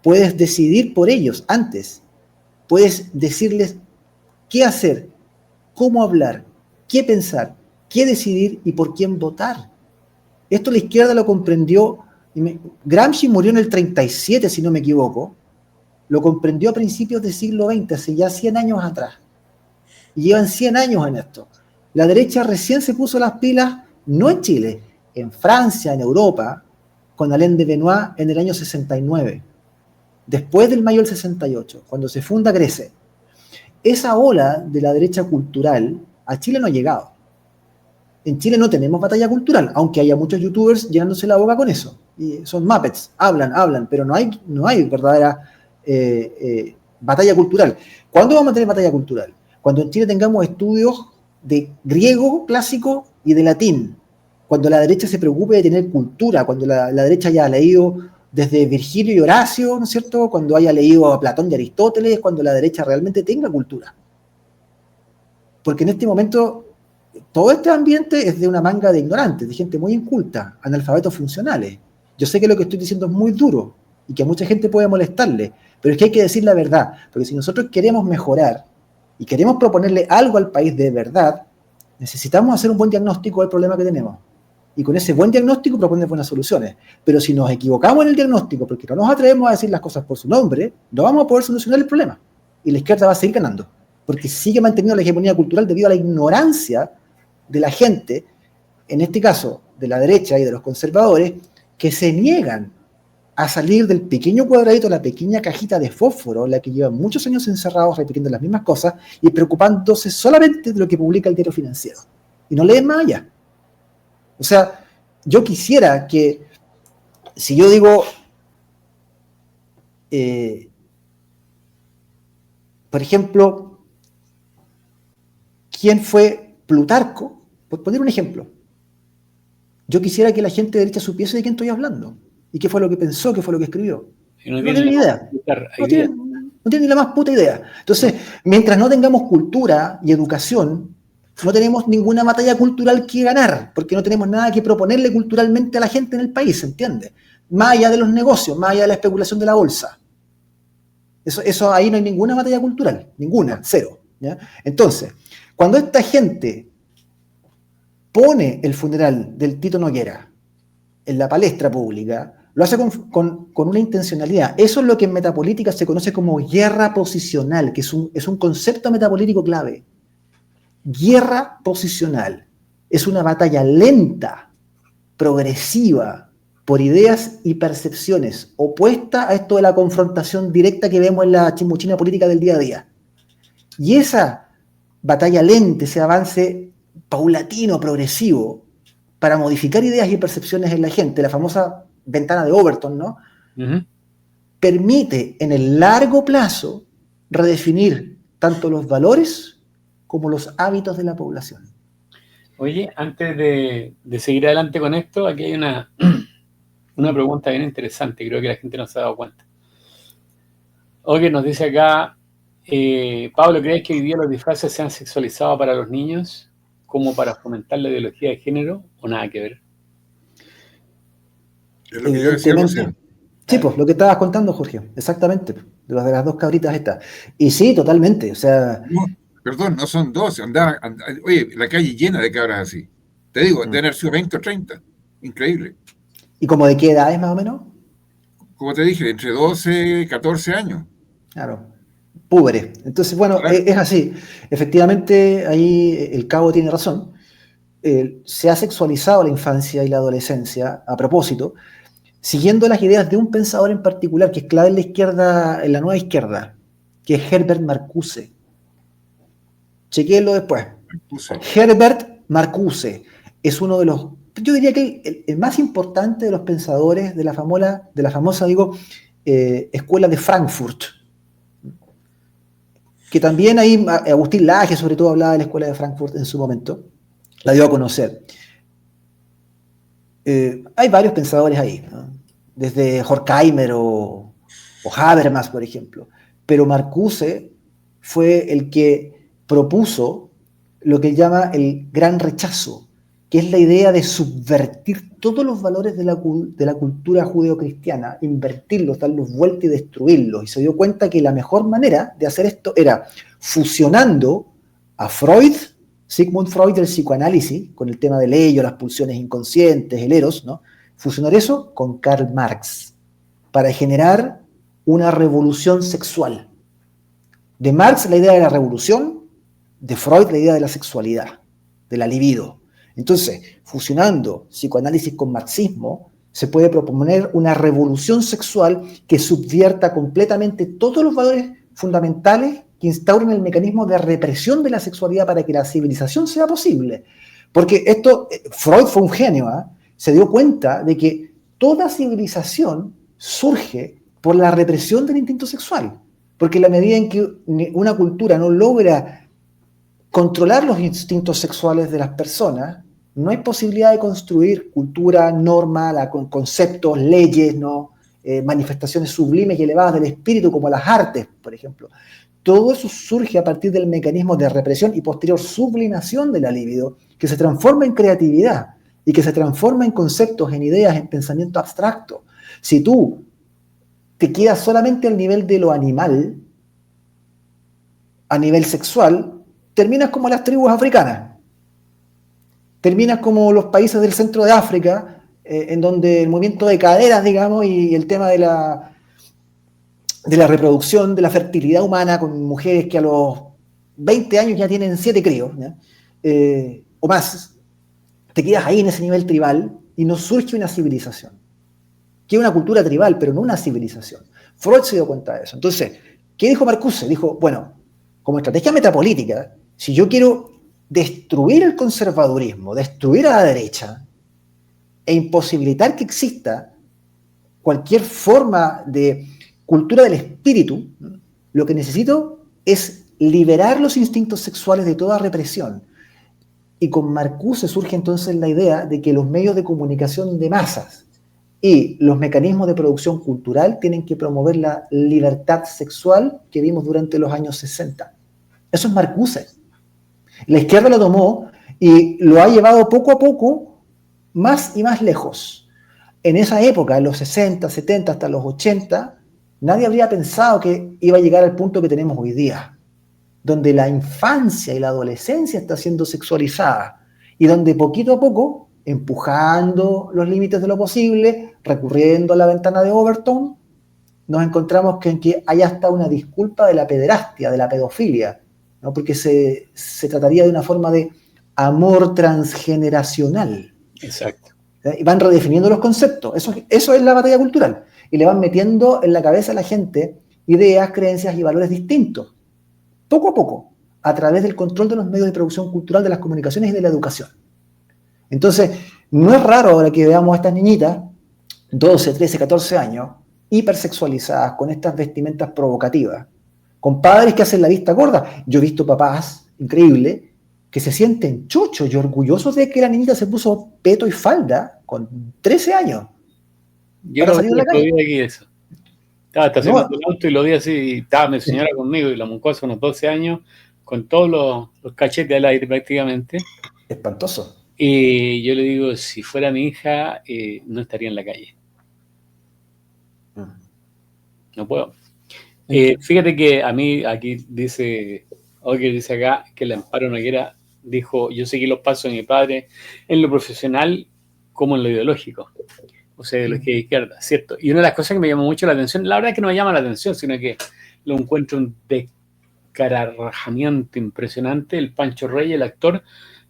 puedes decidir por ellos antes, puedes decirles qué hacer, cómo hablar, qué pensar, qué decidir y por quién votar. Esto la izquierda lo comprendió. Gramsci murió en el 37, si no me equivoco. Lo comprendió a principios del siglo XX, hace ya 100 años atrás. Y llevan 100 años en esto. La derecha recién se puso las pilas, no en Chile, en Francia, en Europa, con Alain de Benoit en el año 69. Después del mayo del 68, cuando se funda Grecia. Esa ola de la derecha cultural a Chile no ha llegado. En Chile no tenemos batalla cultural, aunque haya muchos youtubers llenándose la boca con eso. Y son muppets, hablan, pero no hay verdadera batalla cultural. ¿Cuándo vamos a tener batalla cultural? Cuando en Chile tengamos estudios de griego clásico y de latín. Cuando la derecha se preocupe de tener cultura, cuando la derecha haya leído desde Virgilio y Horacio, ¿no es cierto? Cuando haya leído a Platón y Aristóteles, cuando la derecha realmente tenga cultura. Porque en este momento todo este ambiente es de una manga de ignorantes, de gente muy inculta, analfabetos funcionales. Yo sé que lo que estoy diciendo es muy duro y que a mucha gente puede molestarle, pero es que hay que decir la verdad, porque si nosotros queremos mejorar y queremos proponerle algo al país de verdad, necesitamos hacer un buen diagnóstico del problema que tenemos. Y con ese buen diagnóstico proponer buenas soluciones. Pero si nos equivocamos en el diagnóstico porque no nos atrevemos a decir las cosas por su nombre, no vamos a poder solucionar el problema. Y la izquierda va a seguir ganando, porque sigue manteniendo la hegemonía cultural debido a la ignorancia de la gente, en este caso de la derecha y de los conservadores, que se niegan a salir del pequeño cuadradito, la pequeña cajita de fósforo, en la que llevan muchos años encerrados repitiendo las mismas cosas y preocupándose solamente de lo que publica el diario financiero. Y no leen más allá. O sea, yo quisiera que, si yo digo, por ejemplo, ¿quién fue Plutarco? Por poner un ejemplo. Yo quisiera que la gente de derecha supiese de quién estoy hablando y qué fue lo que pensó, qué fue lo que escribió. No tiene ni idea. No tiene ni la más puta idea. Entonces, mientras no tengamos cultura y educación, no tenemos ninguna batalla cultural que ganar, porque no tenemos nada que proponerle culturalmente a la gente en el país, ¿se entiende? Más allá de los negocios, más allá de la especulación de la bolsa. Eso ahí no hay ninguna batalla cultural, ninguna, cero. ¿Ya? Entonces, cuando esta gente pone el funeral del Tito Noguera en la palestra pública, lo hace con una intencionalidad. Eso es lo que en metapolítica se conoce como guerra posicional, que es un concepto metapolítico clave. Guerra posicional es una batalla lenta, progresiva, por ideas y percepciones, opuesta a esto de la confrontación directa que vemos en la chimuchina política del día a día. Y esa batalla lenta, ese avance paulatino, progresivo, para modificar ideas y percepciones en la gente, la famosa ventana de Overton, ¿no? Permite en el largo plazo redefinir tanto los valores como los hábitos de la población. Oye, antes de seguir adelante con esto, aquí hay una pregunta bien interesante, creo que la gente no se ha dado cuenta. Oye, nos dice acá, Pablo, ¿crees que hoy día los disfraces se han sexualizado para los niños como para fomentar la ideología de género o nada que ver? Es lo que yo decía recién. Sí, pues, lo que estabas contando, Jorge, exactamente, de las dos cabritas estas. Y sí, totalmente, o sea... No, perdón, no son 12, oye, la calle llena de cabras así. Te digo, deben haber sido 20 o 30. Increíble. ¿Y como de qué edad es más o menos? Como te dije, entre 12 y 14 años. Claro, púberes. Entonces, bueno, Claro. Es así. Efectivamente, ahí el Cabo tiene razón. Se ha sexualizado la infancia y la adolescencia a propósito. siguiendo las ideas de un pensador en particular que es clave en la izquierda, en la nueva izquierda, que es Herbert Marcuse. Chequéenlo después. Herbert Marcuse es uno de los, yo diría que el más importante de los pensadores de la famosa escuela de Frankfurt. Que también ahí Agustín Laje, sobre todo, hablaba de la escuela de Frankfurt en su momento. La dio a conocer. Hay varios pensadores ahí, ¿no? Desde Horkheimer o Habermas, por ejemplo. Pero Marcuse fue el que propuso lo que él llama el gran rechazo, que es la idea de subvertir todos los valores de la cultura judeocristiana, invertirlos, darlos vuelta y destruirlos. Y se dio cuenta que la mejor manera de hacer esto era fusionando a Freud, Sigmund Freud del psicoanálisis, con el tema del ello, las pulsiones inconscientes, el eros, ¿no? Fusionar eso con Karl Marx para generar una revolución sexual. De Marx la idea de la revolución, de Freud la idea de la sexualidad, de la libido. Entonces, fusionando psicoanálisis con marxismo, se puede proponer una revolución sexual que subvierta completamente todos los valores fundamentales que instauren el mecanismo de represión de la sexualidad para que la civilización sea posible. Porque Freud fue un genio, ¿eh? Se dio cuenta de que toda civilización surge por la represión del instinto sexual. Porque en la medida en que una cultura no logra controlar los instintos sexuales de las personas, no hay posibilidad de construir cultura, norma, conceptos, leyes, ¿no? Manifestaciones sublimes y elevadas del espíritu, como las artes, por ejemplo. Todo eso surge a partir del mecanismo de represión y posterior sublimación de la libido, que se transforma en creatividad y que se transforma en conceptos, en ideas, en pensamiento abstracto. Si tú te quedas solamente al nivel de lo animal, a nivel sexual, terminas como las tribus africanas. Terminas como los países del centro de África, en donde el movimiento de caderas, digamos, y el tema de la reproducción, de la fertilidad humana con mujeres que a los 20 años ya tienen 7 críos, o más, te quedas ahí en ese nivel tribal y no surge una civilización. Que es una cultura tribal, pero no una civilización. Freud se dio cuenta de eso. Entonces, ¿qué dijo Marcuse? Dijo, bueno, como estrategia metapolítica, si yo quiero destruir el conservadurismo, destruir a la derecha e imposibilitar que exista cualquier forma de cultura del espíritu, lo que necesito es liberar los instintos sexuales de toda represión. Y con Marcuse surge entonces la idea de que los medios de comunicación de masas y los mecanismos de producción cultural tienen que promover la libertad sexual que vimos durante los años 60. Eso es Marcuse. La izquierda lo tomó y lo ha llevado poco a poco más y más lejos. En esa época, en los 60, 70, hasta los 80, nadie habría pensado que iba a llegar al punto que tenemos hoy día, donde la infancia y la adolescencia está siendo sexualizada y donde poquito a poco, empujando los límites de lo posible, recurriendo a la ventana de Overton, nos encontramos en que hay hasta una disculpa de la pederastia, de la pedofilia, ¿no? Porque se trataría de una forma de amor transgeneracional. Exacto. Y van redefiniendo los conceptos. Eso es la batalla cultural. Y le van metiendo en la cabeza a la gente ideas, creencias y valores distintos. Poco a poco, a través del control de los medios de producción cultural, de las comunicaciones y de la educación. Entonces, no es raro ahora que veamos a estas niñitas, 12, 13, 14 años, hipersexualizadas, con estas vestimentas provocativas, con padres que hacen la vista gorda. Yo he visto papás, increíble, que se sienten chochos y orgullosos de que la niñita se puso peto y falda con 13 años. Yo no vi aquí eso. Estaba estacionando el auto y lo vi así, y estaba mi señora conmigo y la moncosa unos 12 años, con todos los cachetes al aire prácticamente. Espantoso. Y yo le digo, si fuera mi hija, no estaría en la calle. No puedo. Fíjate que a mí aquí dice acá que el Amparo Noguera dijo, yo seguí los pasos de mi padre en lo profesional como en lo ideológico. O sea, de los que de izquierda, ¿cierto? Y una de las cosas que me llamó mucho la atención, la verdad es que no me llama la atención, sino que lo encuentro un descarajamiento impresionante. El Pancho Rey, el actor,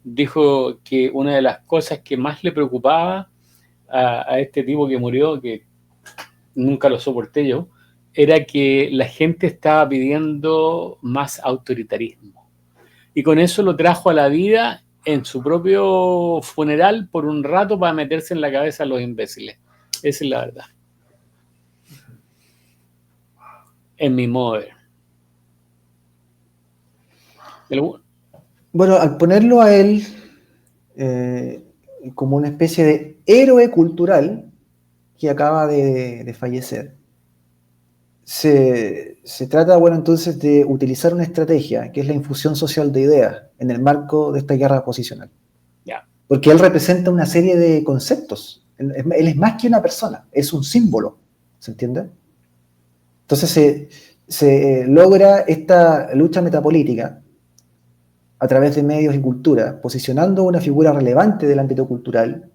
dijo que una de las cosas que más le preocupaba a este tipo que murió, que nunca lo soporté yo, era que la gente estaba pidiendo más autoritarismo. Y con eso lo trajo a la vida en su propio funeral por un rato para meterse en la cabeza a los imbéciles. Esa es la verdad. En mi modo de ver. Bueno, al ponerlo a él como una especie de héroe cultural que acaba de fallecer, se trata, bueno, entonces de utilizar una estrategia que es la infusión social de ideas en el marco de esta guerra posicional. Yeah. Porque él representa una serie de conceptos. Él es más que una persona, es un símbolo, ¿se entiende? Entonces se logra esta lucha metapolítica a través de medios y cultura, posicionando una figura relevante del ámbito cultural,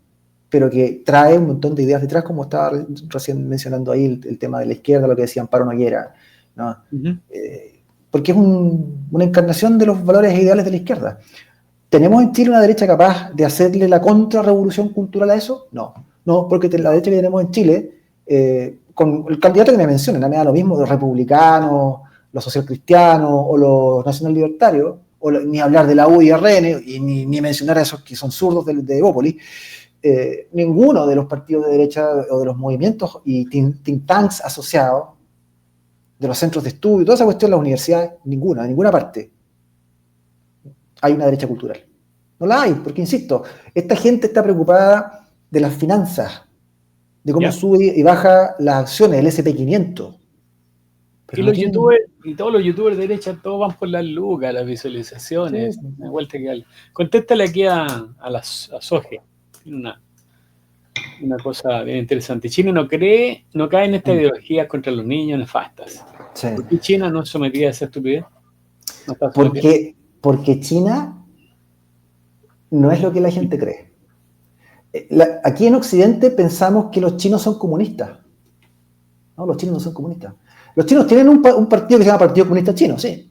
pero que trae un montón de ideas detrás, como estaba recién mencionando ahí el tema de la izquierda, lo que decía Amparo Noguera, ¿no? Porque es una encarnación de los valores e ideales de la izquierda. ¿Tenemos en Chile una derecha capaz de hacerle la contrarrevolución cultural a eso? No, porque la derecha que tenemos en Chile, con el candidato que me mencionan, me da lo mismo, los republicanos, los socialcristianos o los nacional libertarios, ni hablar de la U y RN, y ni mencionar a esos que son zurdos de Evópolis. Ninguno de los partidos de derecha o de los movimientos y think tanks asociados, de los centros de estudio, toda esa cuestión de las universidades, ninguna, de ninguna parte hay una derecha cultural. No la hay, porque insisto, esta gente está preocupada de las finanzas, de cómo sube y baja las acciones, el SP500. Y los youtubers, y todos los youtubers de derecha, todos van por las lucas, las visualizaciones. Sí. Una vuelta que dale. Contéstale aquí a Soje. Una cosa bien interesante. China no cae en estas ideologías contra los niños nefastas. Sí. ¿Por qué China no es sometida a esa estupidez? ¿No está porque China no es lo que la gente cree. Aquí en Occidente pensamos que los chinos son comunistas. No, los chinos no son comunistas. Los chinos tienen un partido que se llama Partido Comunista Chino, sí.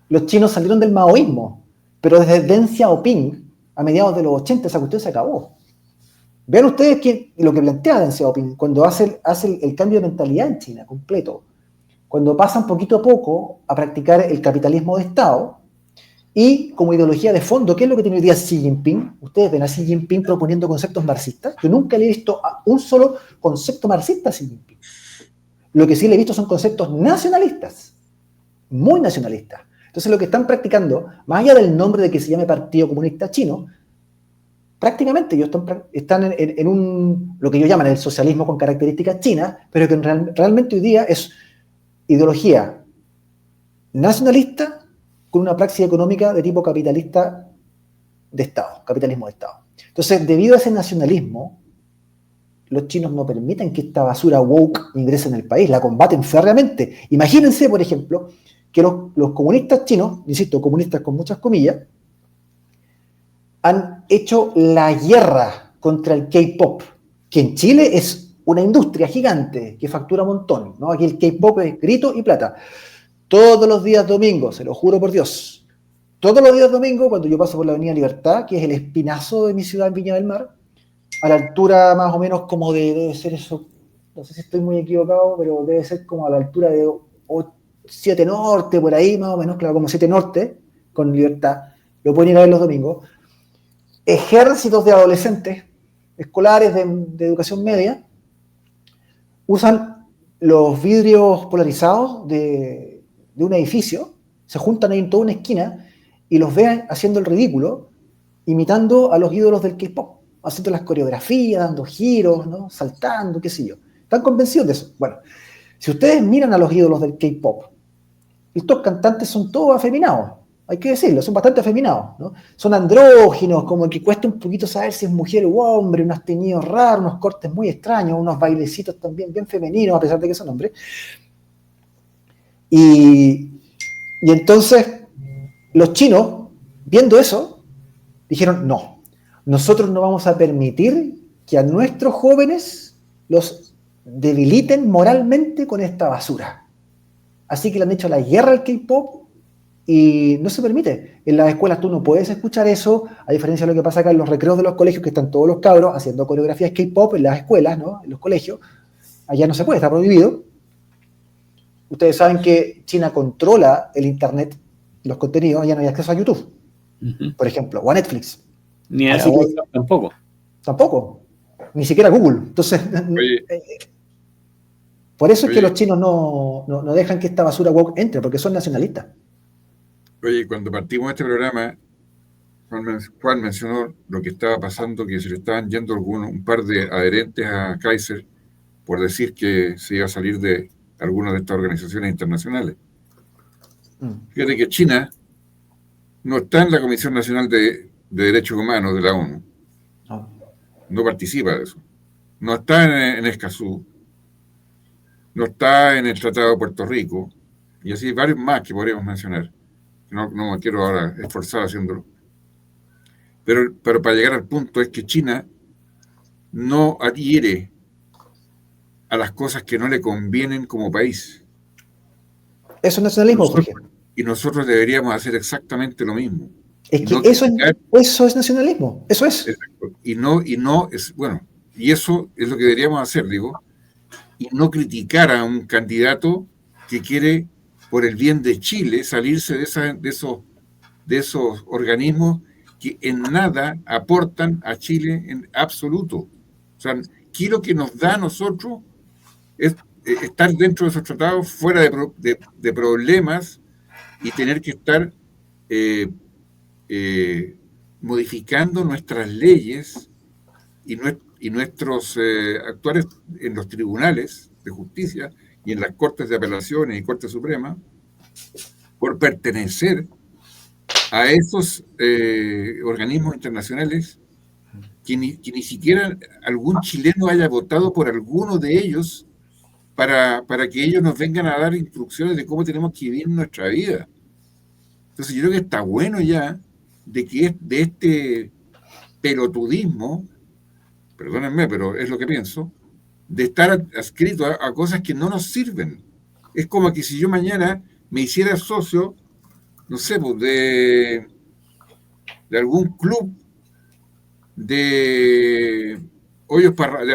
Los chinos salieron del maoísmo, pero desde Deng Xiaoping, a mediados de los 80, esa cuestión se acabó. Vean ustedes lo que plantea Deng Xiaoping cuando hace el cambio de mentalidad en China, completo. Cuando pasan poquito a poco a practicar el capitalismo de Estado y como ideología de fondo, ¿qué es lo que tiene hoy día Xi Jinping? Ustedes ven a Xi Jinping proponiendo conceptos marxistas. Yo nunca le he visto un solo concepto marxista a Xi Jinping. Lo que sí le he visto son conceptos nacionalistas, muy nacionalistas. Entonces lo que están practicando, más allá del nombre de que se llame Partido Comunista Chino, prácticamente ellos están en lo que ellos llaman el socialismo con características chinas, pero que realmente hoy día es ideología nacionalista con una praxis económica de tipo capitalista de Estado, capitalismo de Estado. Entonces, debido a ese nacionalismo, los chinos no permiten que esta basura woke ingrese en el país, la combaten férreamente. Imagínense, por ejemplo, que los comunistas chinos, insisto, comunistas con muchas comillas, han hecho la guerra contra el K-pop, que en Chile es una industria gigante que factura un montón, ¿no? Aquí el K-pop es grito y plata. Todos los días domingos, se lo juro por Dios, todos los días domingos, cuando yo paso por la Avenida Libertad, que es el espinazo de mi ciudad en Viña del Mar, a la altura más o menos como debe ser eso, no sé si estoy muy equivocado, pero debe ser como a la altura de 7 Norte, por ahí más o menos, claro, como 7 Norte, con Libertad, lo pueden ir a ver los domingos. Ejércitos de adolescentes escolares de educación media usan los vidrios polarizados de un edificio, se juntan ahí en toda una esquina y los ven haciendo el ridículo, imitando a los ídolos del K-pop, haciendo las coreografías, dando giros, ¿no? Saltando, qué sé yo. ¿Están convencidos de eso? Bueno, si ustedes miran a los ídolos del K-pop, estos cantantes son todos afeminados, hay que decirlo, son bastante afeminados, ¿no? Son andróginos, como que cuesta un poquito saber si es mujer u hombre, unos teñidos raros, unos cortes muy extraños, unos bailecitos también bien femeninos, a pesar de que son hombres. Y entonces, los chinos, viendo eso, dijeron, no, nosotros no vamos a permitir que a nuestros jóvenes los debiliten moralmente con esta basura. Así que le han hecho la guerra al K-pop y no se permite. En las escuelas tú no puedes escuchar eso, a diferencia de lo que pasa acá en los recreos de los colegios, que están todos los cabros haciendo coreografías K-pop en las escuelas, ¿no? En los colegios. allá no se puede, está prohibido. Ustedes saben que China controla el Internet, los contenidos, ya no hay acceso a YouTube, por ejemplo, o a Netflix. Ni a Así WhatsApp que, tampoco. tampoco, ni siquiera Google. Entonces, Oye, por eso es que oye, los chinos no dejan que esta basura woke entre, porque son nacionalistas. oye, cuando partimos de este programa, Juan mencionó lo que estaba pasando, que se le estaban yendo un par de adherentes a Kaiser por decir que se iba a salir de algunas de estas organizaciones internacionales. Fíjate que China no está en la Comisión Nacional de Derechos Humanos de la ONU. No participa de eso. No está en Escazú. No está en el Tratado de Puerto Rico. Y así varios más que podríamos mencionar. No me quiero ahora esforzar haciéndolo. Pero para llegar al punto es que China no adhiere a las cosas que no le convienen como país. Eso es nacionalismo, Jorge. Y nosotros deberíamos hacer exactamente lo mismo. Es que eso es nacionalismo, eso es. Exacto. Y no es, bueno, y eso es lo que deberíamos hacer, digo, y no criticar a un candidato que quiere, por el bien de Chile, salirse de esos organismos que en nada aportan a Chile en absoluto. O sea, aquí lo que nos da a nosotros es estar dentro de esos tratados, fuera de problemas, y tener que estar modificando nuestras leyes y nuestros actuales en los tribunales de justicia y en las cortes de apelaciones y Corte Suprema por pertenecer a esos organismos internacionales que ni siquiera algún chileno haya votado por alguno de ellos para que ellos nos vengan a dar instrucciones de cómo tenemos que vivir nuestra vida. Entonces yo creo que está bueno ya de este pelotudismo, perdónenme, pero es lo que pienso, de estar adscrito a cosas que no nos sirven. Es como que si yo mañana me hiciera socio, no sé, pues de algún club de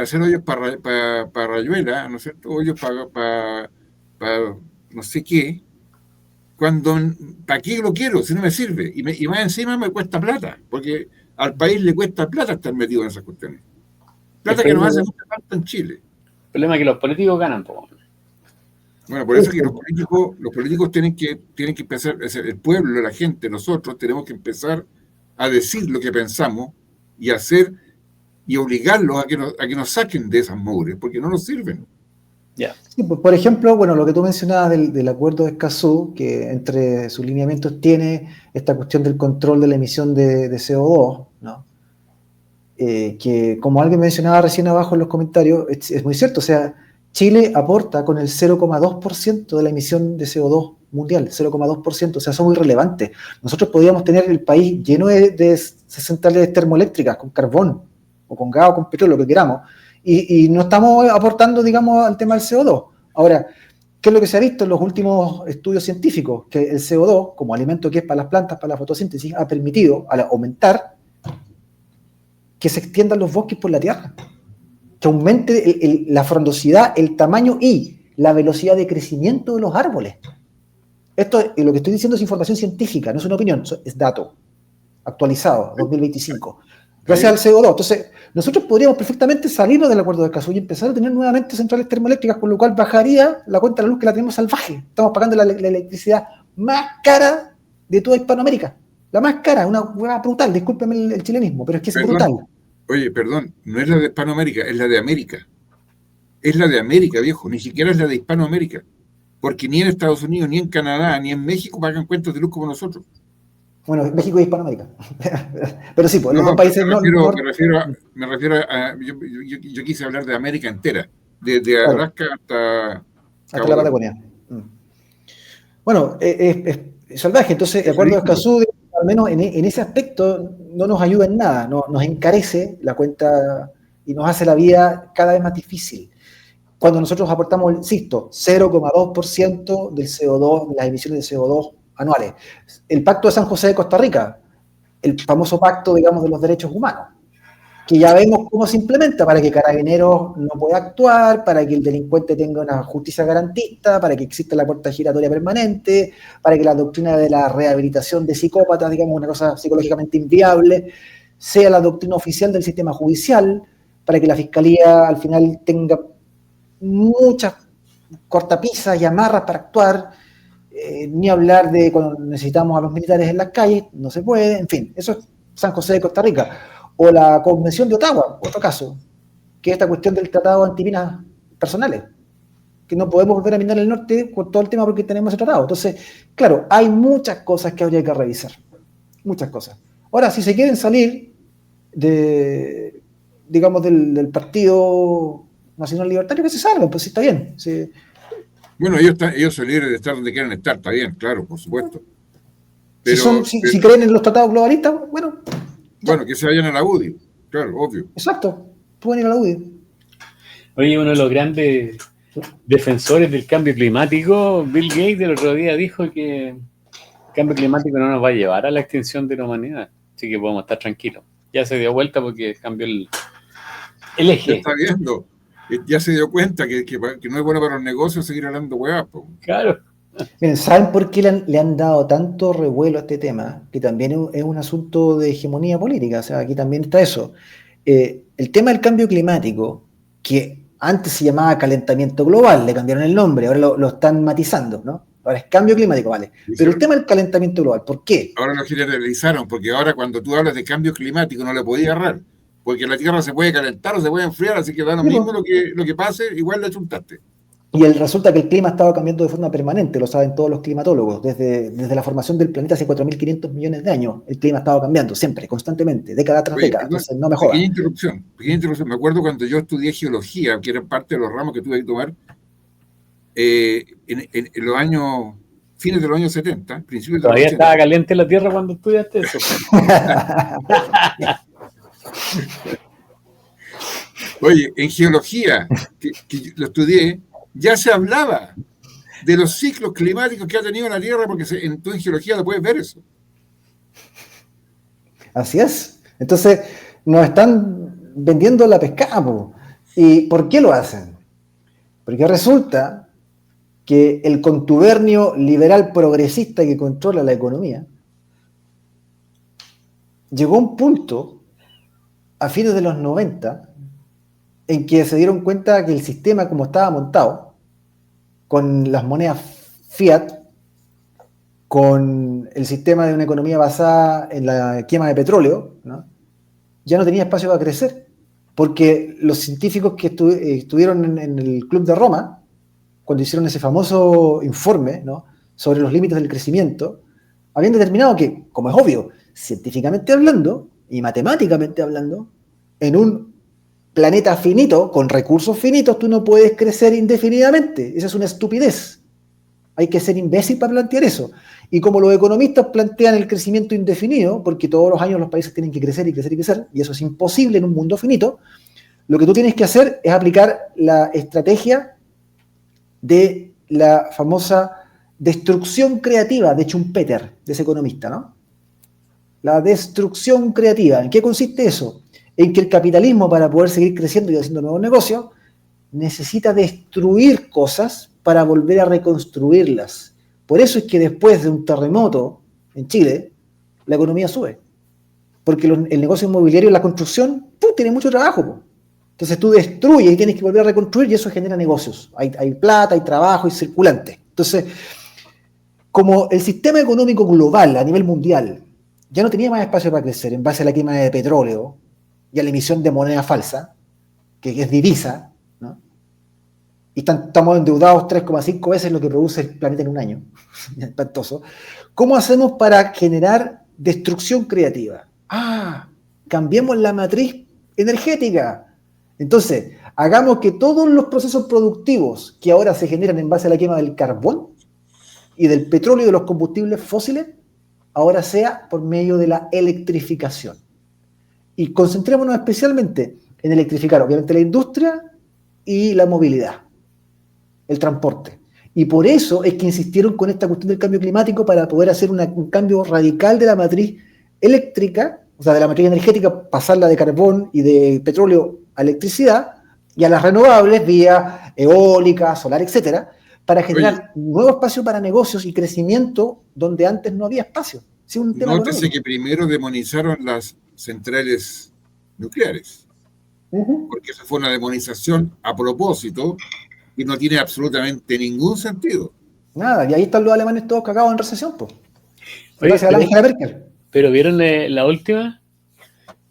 hacer hoyos para rayuela, ¿no es cierto? Hoyos para no sé qué, ¿para qué lo quiero si no me sirve? Y más encima me cuesta plata, porque al país le cuesta plata estar metido en esas cuestiones. Plata que nos hace mucha falta en Chile. El problema es que los políticos ganan poco. Bueno, por eso es que los políticos tienen que empezar, el pueblo, la gente, nosotros tenemos que empezar a decir lo que pensamos y hacer y obligarlos a que nos saquen de esas mugres, porque no nos sirven. Yeah. Sí, pues, por ejemplo, bueno, lo que tú mencionabas del acuerdo de Escazú, que entre sus lineamientos tiene esta cuestión del control de la emisión de CO2, ¿no? Que como alguien mencionaba recién abajo en los comentarios, es muy cierto, o sea, Chile aporta con el 0,2% de la emisión de CO2 mundial, 0,2%, o sea, son muy relevantes. Nosotros podríamos tener el país lleno de centrales termoeléctricas con carbón, o con gas, o con petróleo, lo que queramos, y no estamos aportando, digamos, al tema del CO2. Ahora, ¿qué es lo que se ha visto en los últimos estudios científicos? Que el CO2, como alimento que es para las plantas, para la fotosíntesis, ha permitido, al aumentar, que se extiendan los bosques por la tierra, que aumente la frondosidad, el tamaño y la velocidad de crecimiento de los árboles. Esto, lo que estoy diciendo es información científica, no es una opinión, es dato actualizado, 2025. Gracias al CO2. Entonces, nosotros podríamos perfectamente salirnos del acuerdo de Escazú y empezar a tener nuevamente centrales termoeléctricas, con lo cual bajaría la cuenta de la luz que la tenemos salvaje. Estamos pagando la electricidad más cara de toda Hispanoamérica. La más cara, una hueá brutal, discúlpeme el chilenismo, pero es que es brutal. Oye, perdón, no es la de Hispanoamérica, es la de América. Es la de América, viejo, ni siquiera es la de Hispanoamérica. Porque ni en Estados Unidos, ni en Canadá, ni en México pagan cuentas de luz como nosotros. Bueno, México y Hispanoamérica. Pero sí, pues no, los dos países... Me refiero a yo quise hablar de América entera, de Alaska hasta la Patagonia. Bueno, es salvaje. Entonces, el acuerdo de Escazú, al menos en ese aspecto, no nos ayuda en nada. Nos encarece la cuenta y nos hace la vida cada vez más difícil. Cuando nosotros aportamos, insisto, 0,2% del CO2, de las emisiones de CO2 anuales. El Pacto de San José de Costa Rica, el famoso pacto, digamos, de los derechos humanos. que ya vemos cómo se implementa para que Carabineros no pueda actuar, para que el delincuente tenga una justicia garantista, para que exista la puerta giratoria permanente, para que la doctrina de la rehabilitación de psicópatas, digamos una cosa psicológicamente inviable, sea la doctrina oficial del sistema judicial, para que la Fiscalía al final tenga muchas cortapisas y amarras para actuar, ni hablar de cuando necesitamos a los militares en las calles, no se puede, en fin, eso es San José de Costa Rica. O la Convención de Ottawa, otro caso, que es esta cuestión del tratado antiminas personales, que no podemos volver a minar el norte con todo el tema porque tenemos ese tratado. Entonces, claro, hay muchas cosas que habría que revisar, muchas cosas. Ahora, si se quieren salir de, digamos, del Partido Nacional Libertario, que se salgan, pues sí, está bien. Sí. Bueno, ellos son libres de estar donde quieran estar, está bien, claro, por supuesto. Pero, si creen en los tratados globalistas, bueno... Bueno, que se vayan a la UDI, claro, obvio. Exacto, pueden ir a la UDI. Oye, uno de los grandes defensores del cambio climático, Bill Gates, el otro día dijo que el cambio climático no nos va a llevar a la extinción de la humanidad, así que podemos estar tranquilos. Ya se dio vuelta porque cambió el eje. Ya está viendo, ya se dio cuenta que no es bueno para los negocios seguir hablando huevas. Claro. Miren, ¿saben por qué le han dado tanto revuelo a este tema? Que también es un asunto de hegemonía política, o sea, aquí también está eso. El tema del cambio climático, que antes se llamaba calentamiento global, le cambiaron el nombre, ahora lo están matizando, ¿no? Ahora es cambio climático, vale. Pero el tema del calentamiento global, ¿por qué? Ahora lo generalizaron, porque ahora cuando tú hablas de cambio climático no le podías agarrar, porque la Tierra se puede calentar o se puede enfriar, así que da lo mismo lo que pase, igual le chuntaste. Y resulta que el clima ha estado cambiando de forma permanente, lo saben todos los climatólogos, desde la formación del planeta hace 4.500 millones de años, el clima ha estado cambiando siempre, constantemente, década tras década, entonces no me jodas. Pequeña interrupción, me acuerdo cuando yo estudié geología, que era parte de los ramos que tuve que tomar, en los años, fines de los años 70, principios de los 80. Todavía estaba caliente la Tierra cuando estudiaste eso. Oye, en geología, que lo estudié, ya se hablaba de los ciclos climáticos que ha tenido la Tierra, porque tú en geología lo puedes ver eso. Así es. Entonces, nos están vendiendo la pescada, po. ¿Y por qué lo hacen? Porque resulta que el contubernio liberal progresista que controla la economía llegó a un punto, a fines de los 90, en que se dieron cuenta que el sistema como estaba montado, con las monedas fiat, con el sistema de una economía basada en la quema de petróleo, ¿no? Ya no tenía espacio para crecer, porque los científicos que estuvieron en el Club de Roma, cuando hicieron ese famoso informe, ¿no?, sobre los límites del crecimiento, habían determinado que, como es obvio, científicamente hablando y matemáticamente hablando, en un planeta finito, con recursos finitos, tú no puedes crecer indefinidamente. Esa es una estupidez. Hay que ser imbécil para plantear eso. Y como los economistas plantean el crecimiento indefinido, porque todos los años los países tienen que crecer y crecer y crecer, y eso es imposible en un mundo finito, lo que tú tienes que hacer es aplicar la estrategia de la famosa destrucción creativa de Schumpeter, de ese economista, ¿no? La destrucción creativa. ¿En qué consiste eso? En que el capitalismo, para poder seguir creciendo y haciendo nuevos negocios, necesita destruir cosas para volver a reconstruirlas. Por eso es que después de un terremoto en Chile, la economía sube. Porque el negocio inmobiliario, la construcción, tiene mucho trabajo. Entonces tú destruyes y tienes que volver a reconstruir y eso genera negocios. Hay plata, hay trabajo, hay circulante. Entonces, como el sistema económico global a nivel mundial ya no tenía más espacio para crecer en base a la quema de petróleo y a la emisión de moneda falsa, que es divisa, ¿no? Y estamos endeudados 3,5 veces lo que produce el planeta en un año. Espantoso. ¿Cómo hacemos para generar destrucción creativa? Cambiemos la matriz energética. Entonces, hagamos que todos los procesos productivos que ahora se generan en base a la quema del carbón y del petróleo y de los combustibles fósiles, ahora sea por medio de la electrificación. Y concentrémonos especialmente en electrificar, obviamente, la industria y la movilidad, el transporte. Y por eso es que insistieron con esta cuestión del cambio climático para poder hacer un cambio radical de la matriz eléctrica O sea, de la matriz energética, pasarla de carbón y de petróleo a electricidad, y a las renovables vía eólica, solar, etcétera, para generar nuevo espacio para negocios y crecimiento donde antes no había espacio. Sí, un tema Nótese económico. que primero demonizaron las centrales nucleares, porque esa fue una demonización a propósito y no tiene absolutamente ningún sentido. Nada, y ahí están los alemanes todos cagados en recesión, pues. Oye, Gracias a la Angela Merkel. pero ¿vieron la última?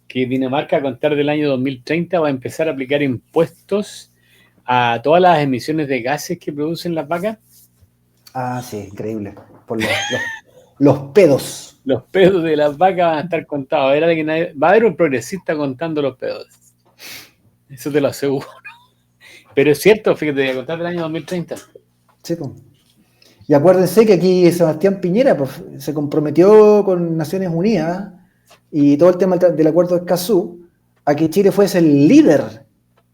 Que Dinamarca, a contar del año 2030, va a empezar a aplicar impuestos a todas las emisiones de gases que producen las vacas. Ah, sí, increíble. Por los pedos. Los pedos de las vacas van a estar contados. Va a haber un progresista contando los pedos. Eso te lo aseguro. Pero es cierto, fíjate, a contar del año 2030. Sí, pues. Y acuérdense que aquí Sebastián Piñera pues, se comprometió con Naciones Unidas y todo el tema del acuerdo de Escazú a que Chile fuese el líder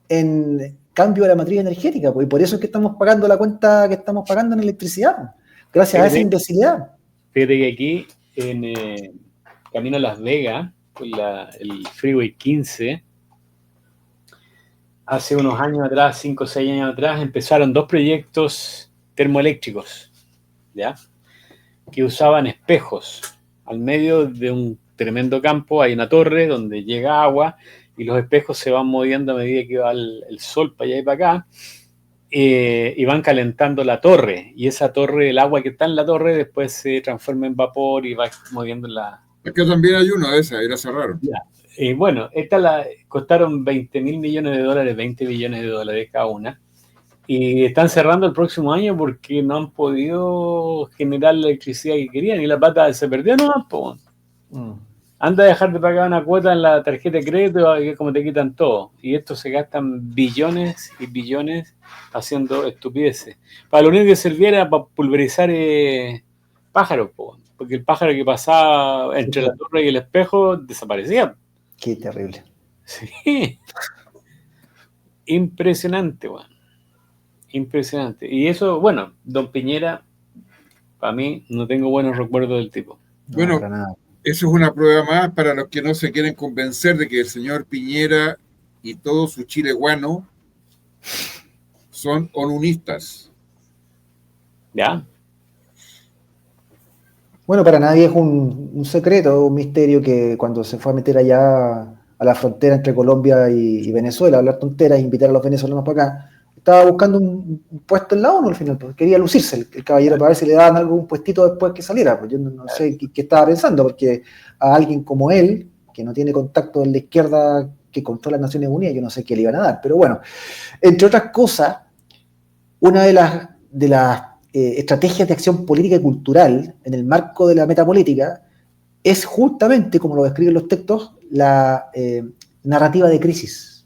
en cambio de la matriz energética, pues, y por eso es que estamos pagando la cuenta que estamos pagando en electricidad, pues, gracias a esa imbecilidad. Fíjate que aquí, en camino a Las Vegas, el Freeway 15, hace unos años atrás, 5 o 6 años atrás, empezaron 2 proyectos termoeléctricos, ¿ya? Que usaban espejos. Al medio de un tremendo campo hay una torre donde llega agua y los espejos se van moviendo a medida que va el sol para allá y para acá, y van calentando la torre, y esa torre, el agua que está en la torre después se transforma en vapor y va moviendo la... Acá también hay una de esas, ahí la cerraron. Bueno, costaron 20 mil millones de dólares, 20 billones de dólares cada una, y están cerrando el próximo año porque no han podido generar la electricidad que querían y la plata se perdió, ¿no? Anda a dejar de pagar una cuota en la tarjeta de crédito y como te quitan todo. Y esto se gastan billones y billones haciendo estupideces. Para lo único que serviera era para pulverizar pájaros, porque el pájaro que pasaba entre la torre y el espejo desaparecía. Qué terrible. Sí. Impresionante, weón. Impresionante. Y eso, bueno, don Piñera, para mí, no tengo buenos recuerdos del tipo. Bueno, eso es una prueba más para los que no se quieren convencer de que el señor Piñera y todo su Chile guano son onunistas. ¿Ya? Bueno, para nadie es un secreto, un misterio que cuando se fue a meter allá a la frontera entre Colombia y Venezuela, a hablar tonteras, invitar a los venezolanos para acá, estaba buscando un puesto en la ONU al final, porque quería lucirse el caballero para ver si le daban algún puestito después que saliera. Pues yo no sé qué estaba pensando, porque a alguien como él, que no tiene contacto en la izquierda que controla las Naciones Unidas, yo no sé qué le iban a dar. Pero bueno, entre otras cosas, una de las estrategias de acción política y cultural en el marco de la metapolítica es justamente, como lo describen los textos, la narrativa de crisis.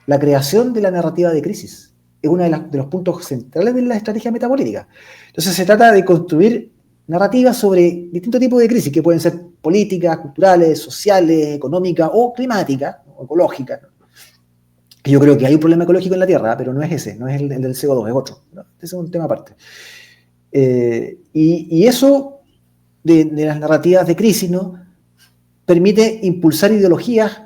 La creación de la narrativa de crisis es uno de los puntos centrales de la estrategia metapolítica. Entonces se trata de construir narrativas sobre distintos tipos de crisis, que pueden ser políticas, culturales, sociales, económicas o climáticas, o ecológicas. Yo creo que hay un problema ecológico en la Tierra, pero no es ese, no es el del CO2, es otro, ¿no? Ese es un tema aparte. Y eso de las narrativas de crisis, ¿no?, permite impulsar ideologías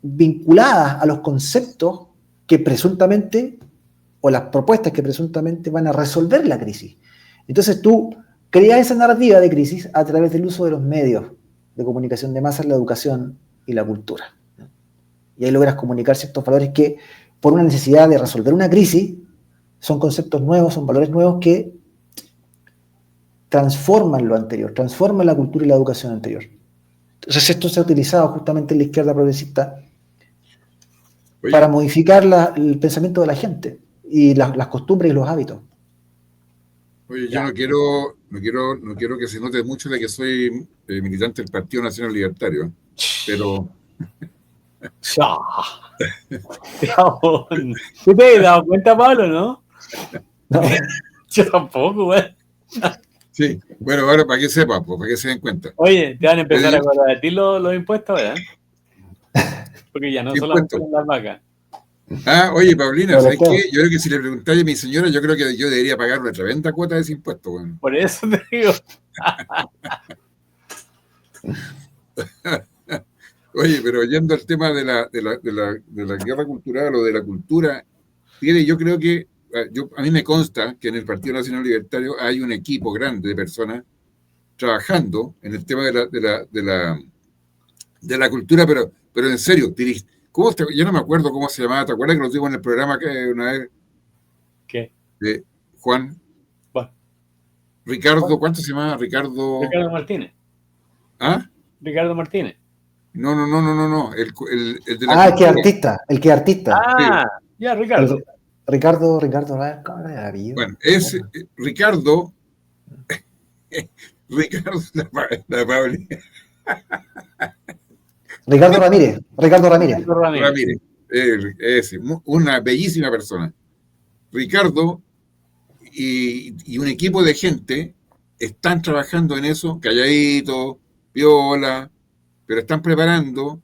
vinculadas a los conceptos que presuntamente, o las propuestas que presuntamente van a resolver la crisis. Entonces tú creas esa narrativa de crisis a través del uso de los medios de comunicación de masas, la educación y la cultura. Y ahí logras comunicar ciertos valores que, por una necesidad de resolver una crisis, son conceptos nuevos, son valores nuevos que transforman lo anterior, transforman la cultura y la educación anterior. Entonces esto se ha utilizado justamente en la izquierda progresista para modificar el pensamiento de la gente y las costumbres y los hábitos. Oye, yo no quiero que se note mucho de que soy militante del Partido Nacional Libertario, pero... ¿Tú te has dado cuenta, Pablo, no? No. Yo tampoco, güey. Sí, bueno, ahora para que sepan, pues, para que se den cuenta. Oye, te van a empezar a cobrar a ti los impuestos, ¿verdad? Porque ya no solamente son las vacas. Ah, oye, Paulina, ¿sabes qué? Yo creo que si le preguntáis a mi señora, yo creo que yo debería pagar una tremenda cuota de ese impuesto, bueno. Por eso te digo. Oye, pero yendo al tema de la guerra cultural o de la cultura, fíjate, yo creo que, a mí me consta que en el Partido Nacional Libertario hay un equipo grande de personas trabajando en el tema de la cultura, pero en serio, yo no me acuerdo cómo se llamaba, ¿te acuerdas que lo tuvimos en el programa que una vez ¿Qué? de Juan? Bueno, Ricardo, ¿cuánto se llamaba? Ricardo. Ricardo Martínez. ¿Ah? Ricardo Martínez. No. El de la Ah, cultura. el que es artista. Ah, ya, Ricardo. Ricardo, Bueno, es Ricardo, la Pauli. Ricardo Ramírez. Ricardo Ramírez. Ricardo Ramírez. Ramírez, una bellísima persona. Ricardo y un equipo de gente están trabajando en eso, calladito, viola, pero están preparando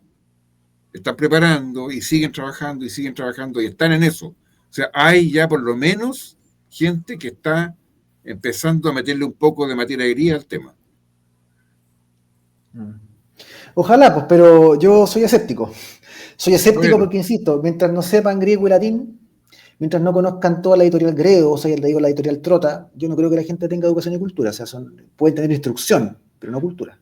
y siguen trabajando y están en eso. O sea, hay ya por lo menos gente que está empezando a meterle un poco de materia gris al tema. Ojalá, pues, pero yo soy escéptico. Soy escéptico Bueno. porque, insisto, mientras no sepan griego y latín, mientras no conozcan toda la editorial Gredo, o sea, le digo la editorial Trota, yo no creo que la gente tenga educación y cultura. O sea, pueden tener instrucción, pero no cultura.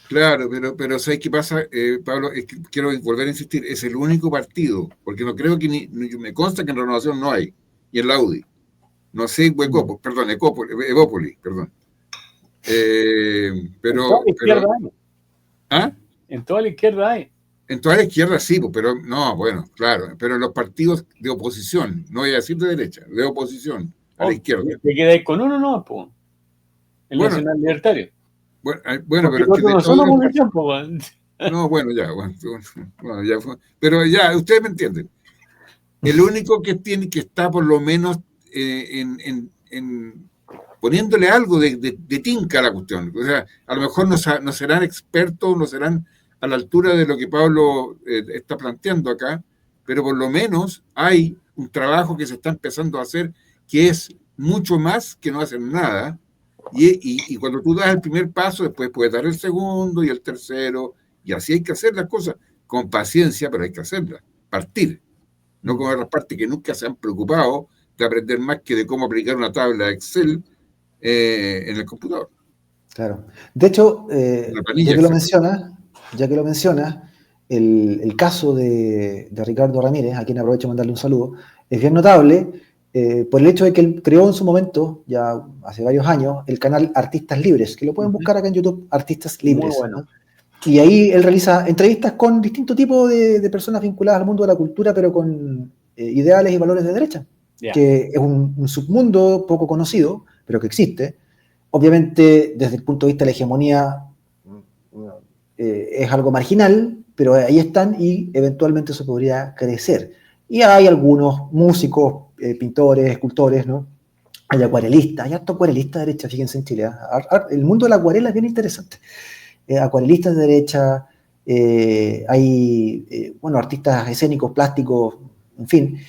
Claro, pero ¿sabes qué pasa, Pablo? Es que quiero volver a insistir, es el único partido, porque no creo que me consta que en Renovación no hay, y en la UDI. No sé, Evópolis, perdón. En toda la izquierda hay. ¿Ah? En toda la izquierda hay. En toda la izquierda sí, pero no, bueno, claro, pero en los partidos de oposición, no voy a decir de derecha, de oposición a la izquierda. ¿Te quedáis con uno no, pues? El Nacional Libertario. Bueno, pero es que no son oposición, pues. No, bueno, ya fue. Pero ya, ustedes me entienden. El único que está por lo menos poniéndole algo de tinca a la cuestión. O sea, a lo mejor no serán expertos, no serán a la altura de lo que Pablo está planteando acá, pero por lo menos hay un trabajo que se está empezando a hacer que es mucho más que no hacer nada. Y cuando tú das el primer paso, después puedes dar el segundo y el tercero, y así hay que hacer las cosas, con paciencia, pero hay que hacerlas, partir, no como otras partes que nunca se han preocupado de aprender más que de cómo aplicar una tabla de Excel en el computador. Claro. De hecho, ya que lo mencionas, el caso de Ricardo Ramírez, a quien aprovecho de mandarle un saludo, es bien notable por el hecho de que él creó en su momento, ya hace varios años, el canal Artistas Libres, que lo pueden buscar acá en YouTube, Artistas Libres. Muy bueno. ¿no? Y ahí él realiza entrevistas con distintos tipos de personas vinculadas al mundo de la cultura, pero con ideales y valores de derecha, que es un submundo poco conocido, pero que existe. Obviamente, desde el punto de vista de la hegemonía, es algo marginal, pero ahí están y eventualmente eso podría crecer. Y hay algunos músicos, pintores, escultores, ¿no? Hay acuarelistas, hay harto acuarelista de derecha, fíjense en Chile. El mundo de la acuarela es bien interesante. Acuarelistas de derecha, hay, artistas escénicos, plásticos, en fin.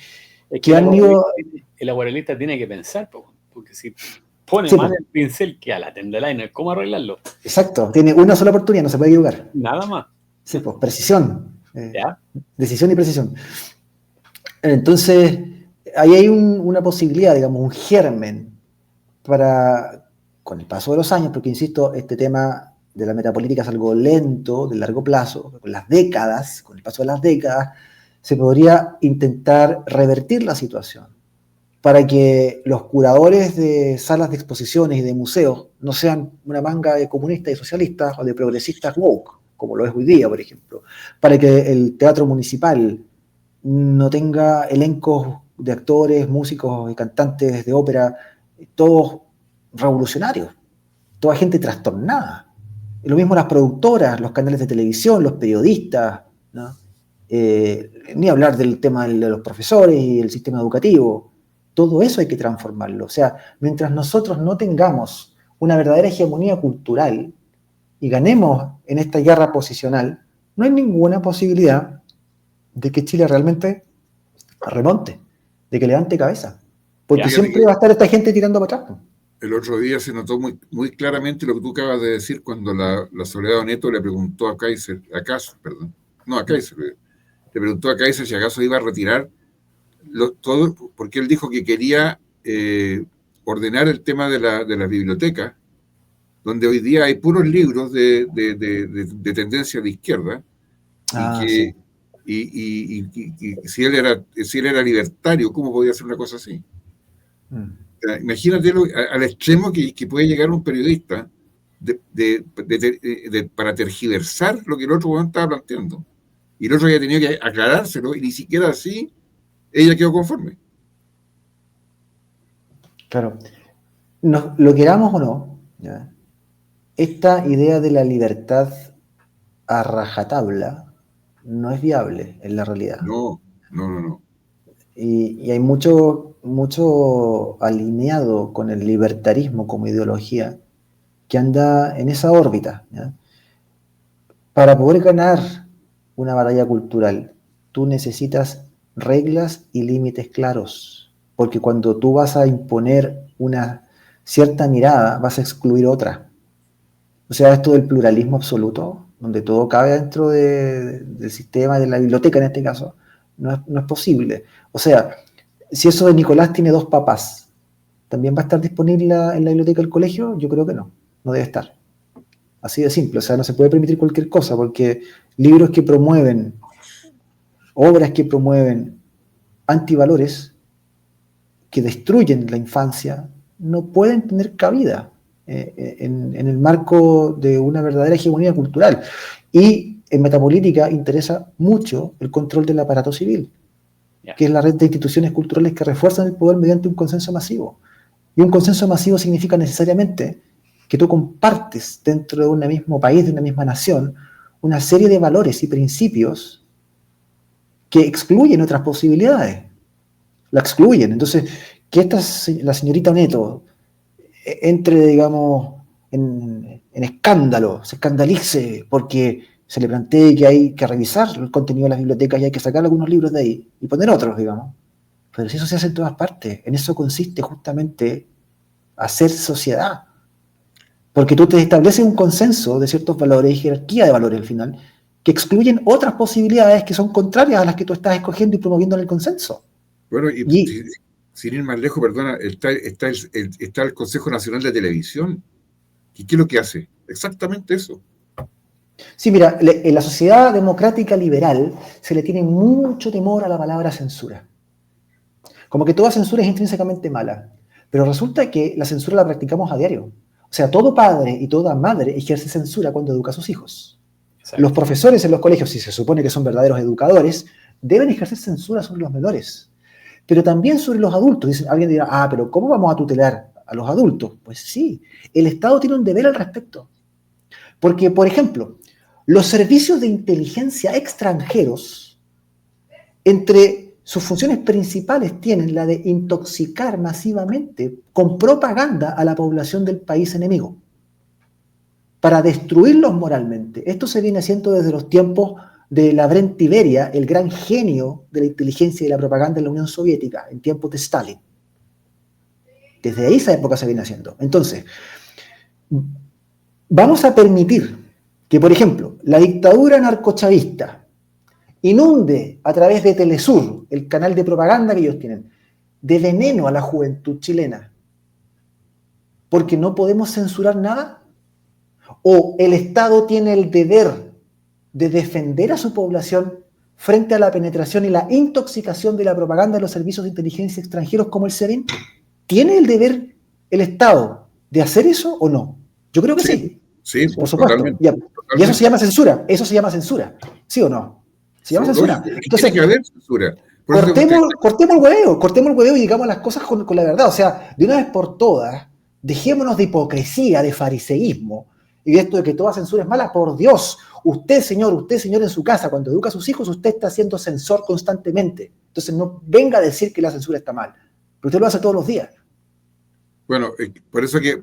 Es que el acuarelista tiene que pensar, porque si pone mal el pincel, que a la Tenderliner, ¿cómo arreglarlo? Exacto, tiene una sola oportunidad, no se puede equivocar. Nada más. Sí, pues precisión. Decisión y precisión. Entonces, ahí hay una posibilidad, digamos, un germen para, con el paso de los años, porque insisto, este tema de la metapolítica es algo lento, de largo plazo, con el paso de las décadas, se podría intentar revertir la situación para que los curadores de salas de exposiciones y de museos no sean una manga de comunistas y socialistas o de progresistas woke, como lo es hoy día, por ejemplo, para que el teatro municipal no tenga elencos de actores, músicos y cantantes de ópera, todos revolucionarios, toda gente trastornada. Y lo mismo las productoras, los canales de televisión, los periodistas, ¿no? Ni hablar del tema de los profesores y el sistema educativo. Todo eso hay que transformarlo. O sea, mientras nosotros no tengamos una verdadera hegemonía cultural y ganemos en esta guerra posicional, no hay ninguna posibilidad de que Chile realmente remonte, de que levante cabeza. Porque siempre va a estar esta gente tirando para atrás. El otro día se notó muy, muy claramente lo que tú acabas de decir cuando la Soledad Neto le preguntó a Kaiser, no, a Kaiser, le preguntó a Kaiser si acaso iba a retirar todo, porque él dijo que quería ordenar el tema de la biblioteca, donde hoy día hay puros libros de tendencia de izquierda, Sí. y si él era libertario, ¿cómo podía hacer una cosa así? Imagínate al extremo que puede llegar un periodista para tergiversar lo que el otro momento estaba planteando. Y el otro había tenido que aclarárselo, y ni siquiera así ella quedó conforme. Claro. Lo queramos o no, ¿ya? Esta idea de la libertad a rajatabla no es viable en la realidad. No. Y hay mucho alineado con el libertarismo como ideología que anda en esa órbita, ¿ya? Para poder ganar una batalla cultural, tú necesitas reglas y límites claros, porque cuando tú vas a imponer una cierta mirada, vas a excluir otra. O sea, esto del pluralismo absoluto, donde todo cabe dentro del sistema, de la biblioteca en este caso, no es posible. O sea, si eso de Nicolás tiene 2 papás, ¿también va a estar disponible en la biblioteca del colegio? Yo creo que no debe estar. Así de simple, o sea, no se puede permitir cualquier cosa, porque libros que promueven, obras que promueven antivalores, que destruyen la infancia, no pueden tener cabida en el marco de una verdadera hegemonía cultural. Y en metapolítica interesa mucho el control del aparato civil, que es la red de instituciones culturales que refuerzan el poder mediante un consenso masivo. Y un consenso masivo significa necesariamente que tú compartes dentro de un mismo país, de una misma nación, una serie de valores y principios que excluyen otras posibilidades. La excluyen. Entonces, que la señorita Neto entre, digamos, en escándalo, se escandalice porque se le plantee que hay que revisar el contenido de las bibliotecas y hay que sacar algunos libros de ahí y poner otros, digamos. Pero si eso se hace en todas partes, en eso consiste justamente hacer sociedad. Porque tú te estableces un consenso de ciertos valores y jerarquía de valores al final, que excluyen otras posibilidades que son contrarias a las que tú estás escogiendo y promoviendo en el consenso. Bueno, sin ir más lejos, perdona, está el Consejo Nacional de Televisión. ¿Y qué es lo que hace? Exactamente eso. Sí, mira, en la sociedad democrática liberal se le tiene mucho temor a la palabra censura. Como que toda censura es intrínsecamente mala. Pero resulta que la censura la practicamos a diario. O sea, todo padre y toda madre ejerce censura cuando educa a sus hijos. Exacto. Los profesores en los colegios, si se supone que son verdaderos educadores, deben ejercer censura sobre los menores. Pero también sobre los adultos. Alguien dirá, pero ¿cómo vamos a tutelar a los adultos? Pues sí, el Estado tiene un deber al respecto. Porque, por ejemplo, los servicios de inteligencia extranjeros, entre sus funciones principales tienen la de intoxicar masivamente con propaganda a la población del país enemigo, para destruirlos moralmente. Esto se viene haciendo desde los tiempos de Lavrent Tiberia, el gran genio de la inteligencia y la propaganda en la Unión Soviética, en tiempos de Stalin. Desde ahí esa época se viene haciendo. Entonces, vamos a permitir que, por ejemplo, la dictadura narcochavista inunde a través de Telesur, el canal de propaganda que ellos tienen, de veneno a la juventud chilena, porque no podemos censurar nada, o el Estado tiene el deber de defender a su población frente a la penetración y la intoxicación de la propaganda de los servicios de inteligencia extranjeros como el SEBIN. ¿Tiene el deber el Estado de hacer eso o no? Yo creo que sí. Sí, por supuesto. Totalmente. Y eso se llama censura. Eso se llama censura. ¿Sí o no? Se llama censura. Entonces, tiene que haber censura. Cortemos el hueveo y digamos las cosas con la verdad. O sea, de una vez por todas, dejémonos de hipocresía, de fariseísmo y de esto de que toda censura es mala. Por Dios, usted señor en su casa, cuando educa a sus hijos, usted está siendo censor constantemente. Entonces no venga a decir que la censura está mal, pero usted lo hace todos los días. Bueno, por eso que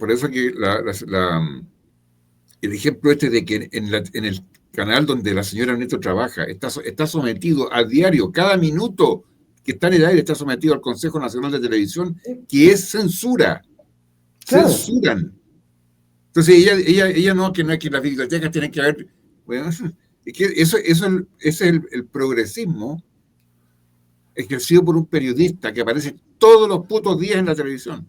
el ejemplo de que en el canal donde la señora Neto trabaja está sometido a diario, cada minuto que está en el aire está sometido al Consejo Nacional de Televisión, que es censura. Claro. Censuran. Entonces ella no, que las bibliotecas tienen que haber, bueno, Es que ese es el progresismo ejercido por un periodista que aparece todos los putos días en la televisión.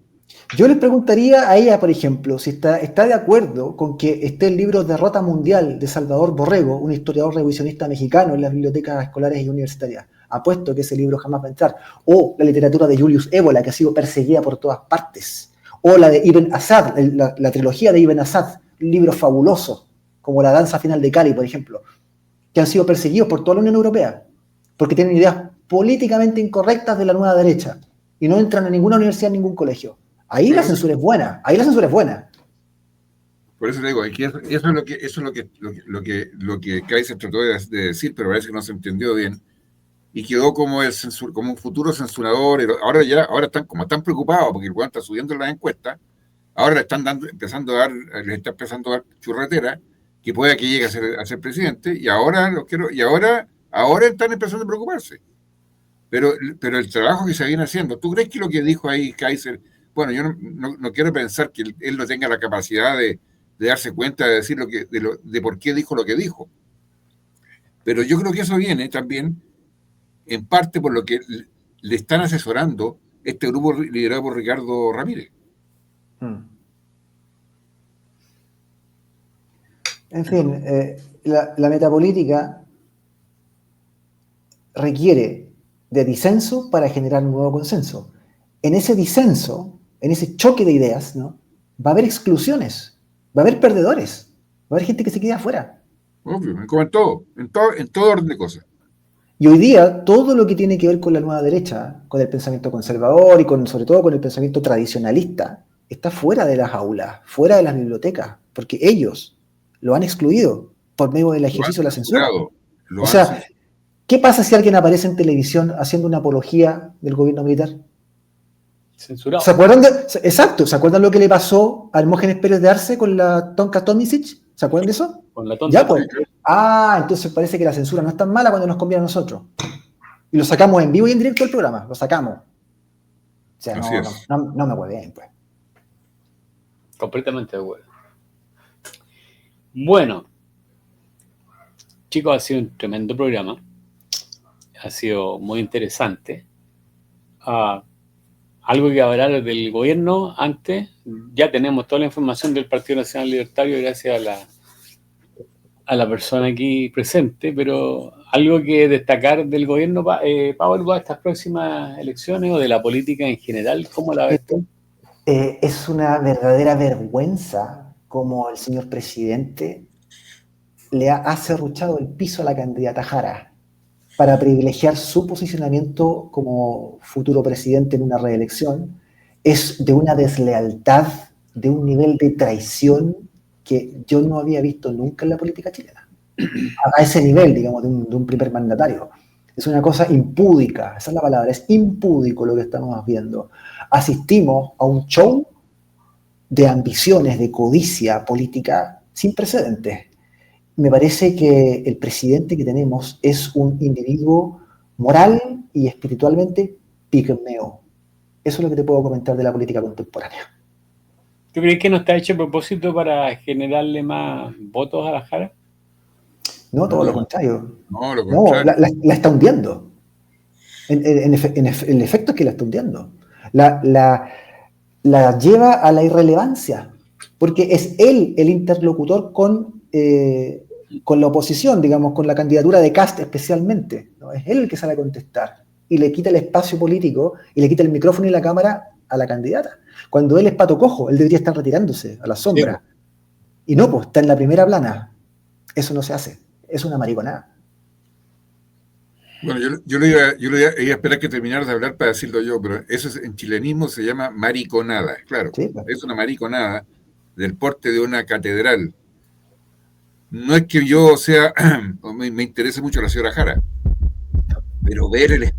Yo les preguntaría a ella, por ejemplo, si está de acuerdo con que esté el libro Derrota Mundial de Salvador Borrego, un historiador revisionista mexicano, en las bibliotecas escolares y universitarias. Apuesto que ese libro jamás va a entrar. O la literatura de Julius Evola, que ha sido perseguida por todas partes. O la de Ibn Asad, la trilogía de Ibn Asad, libros fabulosos, como La danza final de Cali, por ejemplo, que han sido perseguidos por toda la Unión Europea, porque tienen ideas políticamente incorrectas de la nueva derecha y no entran a ninguna universidad, en ningún colegio. Ahí la censura es buena, ahí la censura es buena. Por eso le digo, eso es lo que Kaiser trató de decir, pero parece que no se entendió bien. Y quedó como como un futuro censurador. Ahora están como tan preocupados porque el weón está subiendo las encuestas. Ahora le están empezando a dar churretera, que pueda que llegue a ser presidente, y ahora están empezando a preocuparse. Pero el trabajo que se viene haciendo, ¿tú crees que lo que dijo ahí Kaiser, bueno, yo no quiero pensar que él no tenga la capacidad de darse cuenta de decir de por qué dijo lo que dijo, pero yo creo que eso viene también en parte por lo que le están asesorando este grupo liderado por Ricardo Ramírez. En fin, la metapolítica requiere de disenso para generar un nuevo consenso. En ese disenso, en ese choque de ideas, ¿no?, va a haber exclusiones, va a haber perdedores, va a haber gente que se queda afuera. Obvio, como en todo orden de cosas. Y hoy día, todo lo que tiene que ver con la nueva derecha, con el pensamiento conservador y sobre todo con el pensamiento tradicionalista, está fuera de las aulas, fuera de las bibliotecas, porque ellos lo han excluido por medio del ejercicio de la censura. O sea, ¿qué pasa si alguien aparece en televisión haciendo una apología del gobierno militar? Censurado. ¿Se acuerdan exacto, ¿se acuerdan lo que le pasó a Hermógenes Pérez de Arce con la Tonka Tomisic? ¿Se acuerdan de eso? Con la tonta. Ya, pues. Entonces parece que la censura no es tan mala cuando nos conviene a nosotros. Y lo sacamos en vivo y en directo del programa, lo sacamos. O sea, no me hueven, pues. Completamente de acuerdo. Bueno, chicos, ha sido un tremendo programa. Ha sido muy interesante. Algo que hablar del gobierno antes. Ya tenemos toda la información del Partido Nacional Libertario gracias a la persona aquí presente, pero algo que destacar del gobierno, Pablo, para estas próximas elecciones o de la política en general, ¿cómo la ves tú? Es una verdadera vergüenza como el señor presidente le ha serruchado el piso a la candidata Jara para privilegiar su posicionamiento como futuro presidente en una reelección. Es de una deslealtad, de un nivel de traición que yo no había visto nunca en la política chilena. A ese nivel, digamos, de un primer mandatario. Es una cosa impúdica, esa es la palabra, es impúdico lo que estamos viendo. Asistimos a un show de ambiciones, de codicia política sin precedentes. Me parece que el presidente que tenemos es un individuo moral y espiritualmente pigmeo. Eso es lo que te puedo comentar de la política contemporánea. ¿Tú crees que no está hecho a propósito para generarle más votos a la Jara? No, todo lo contrario. No, lo contrario. No, la está hundiendo. El efecto es que la está hundiendo. La lleva a la irrelevancia, porque es él el interlocutor con la oposición, digamos, con la candidatura de Kast especialmente, ¿no? Es él el que sale a contestar y le quita el espacio político y le quita el micrófono y la cámara a la candidata. Cuando él es pato cojo, él debería estar retirándose a la sombra. Sí. Y no, pues está en la primera plana. Eso no se hace. Es una mariconada. Bueno, yo le iba a esperar que terminaras de hablar para decirlo yo, pero eso en chilenismo se llama mariconada, claro. Sí, pues. Es una mariconada del porte de una catedral. No es que yo me interese mucho la señora Jara, pero ver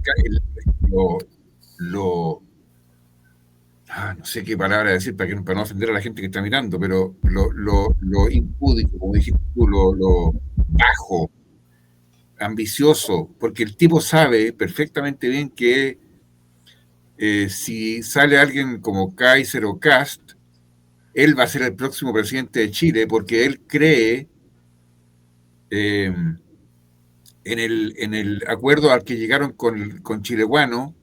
no sé qué palabra decir para no ofender a la gente que está mirando, pero lo impúdico, como dijiste tú, lo bajo, ambicioso, porque el tipo sabe perfectamente bien que si sale alguien como Kaiser o Kast, él va a ser el próximo presidente de Chile, porque él cree en el acuerdo al que llegaron con Chilehuano,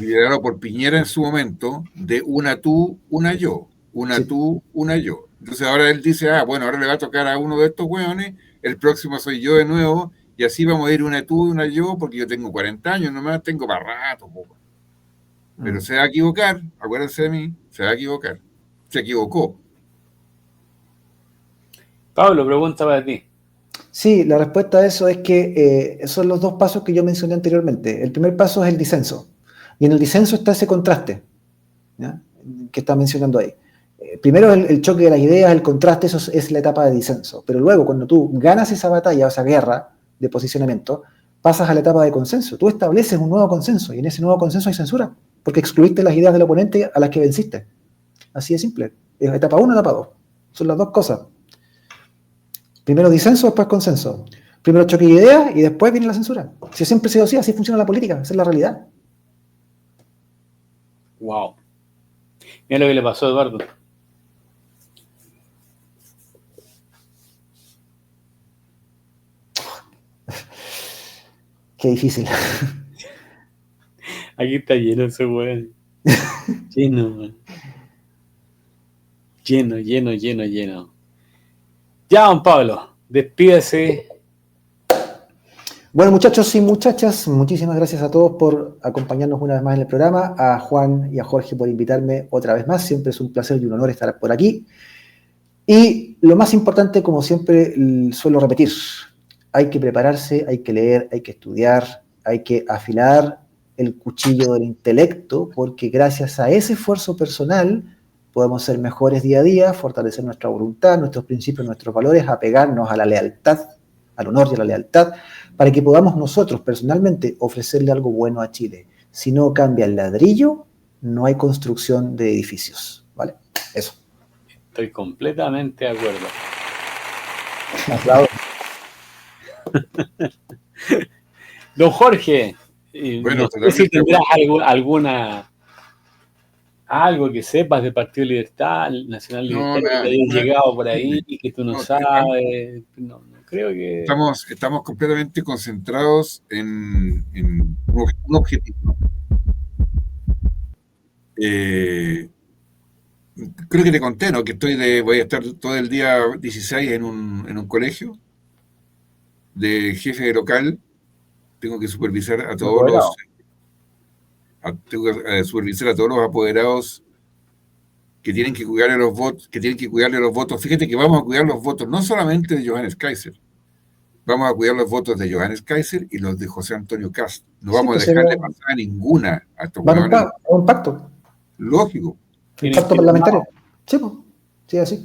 liderado por Piñera en su momento, de una tú, una yo, una Sí. tú, una yo. Entonces ahora él dice, bueno, ahora le va a tocar a uno de estos hueones, el próximo soy yo de nuevo, y así vamos a ir una tú, una yo, porque yo tengo 40 años nomás, tengo para rato, po. Pero se va a equivocar, acuérdense de mí, se va a equivocar. Se equivocó. Pablo, pregunta para ti. Sí, la respuesta a eso es que son los dos pasos que yo mencioné anteriormente. El primer paso es el disenso. Y en el disenso está ese contraste, ¿ya? Que está mencionando ahí. Primero el choque de las ideas, el contraste, eso es la etapa de disenso. Pero luego, cuando tú ganas esa batalla o esa guerra de posicionamiento, pasas a la etapa de consenso. Tú estableces un nuevo consenso y en ese nuevo consenso hay censura, porque excluiste las ideas del oponente a las que venciste. Así de simple. Es etapa 1, etapa 2. Son las dos cosas. Primero disenso, después consenso. Primero choque de ideas y después viene la censura. Si siempre ha sido así, así funciona la política, esa es la realidad. Wow. Mira lo que le pasó a Eduardo. Qué difícil. Aquí está lleno ese weón. Lleno, man. Lleno, lleno, lleno, lleno. Ya, don Pablo, despídese. Bueno, muchachos y muchachas, muchísimas gracias a todos por acompañarnos una vez más en el programa, a Juan y a Jorge por invitarme otra vez más, siempre es un placer y un honor estar por aquí. Y lo más importante, como siempre suelo repetir, hay que prepararse, hay que leer, hay que estudiar, hay que afilar el cuchillo del intelecto, porque gracias a ese esfuerzo personal podemos ser mejores día a día, fortalecer nuestra voluntad, nuestros principios, nuestros valores, apegarnos a la lealtad, al honor y a la lealtad, para que podamos nosotros personalmente ofrecerle algo bueno a Chile. Si no cambia el ladrillo, no hay construcción de edificios, ¿vale? Eso. Estoy completamente de acuerdo. Aplausos. Don Jorge, Bueno, no sé si tendrás alguna algo que sepas del Partido Libertad, Nacional no, Libertario, que te nada, haya llegado por ahí y que tú no no, sabes. No, creo que. estamos completamente concentrados en un objetivo. Creo que te conté, ¿no? Que voy a estar todo el día 16 en un colegio de jefe local. Tengo que supervisar a todos supervisar a todos los apoderados que tienen que cuidarle los votos, Fíjate que vamos a cuidar los votos no solamente de Johannes Kaiser, vamos a cuidar los votos de Johannes Kaiser y los de José Antonio Cast. No Sí, vamos a dejarle pasar a ninguna a estos van huevones. a un pacto. Lógico. El pacto parlamentario. Sí, pues. Sí, así.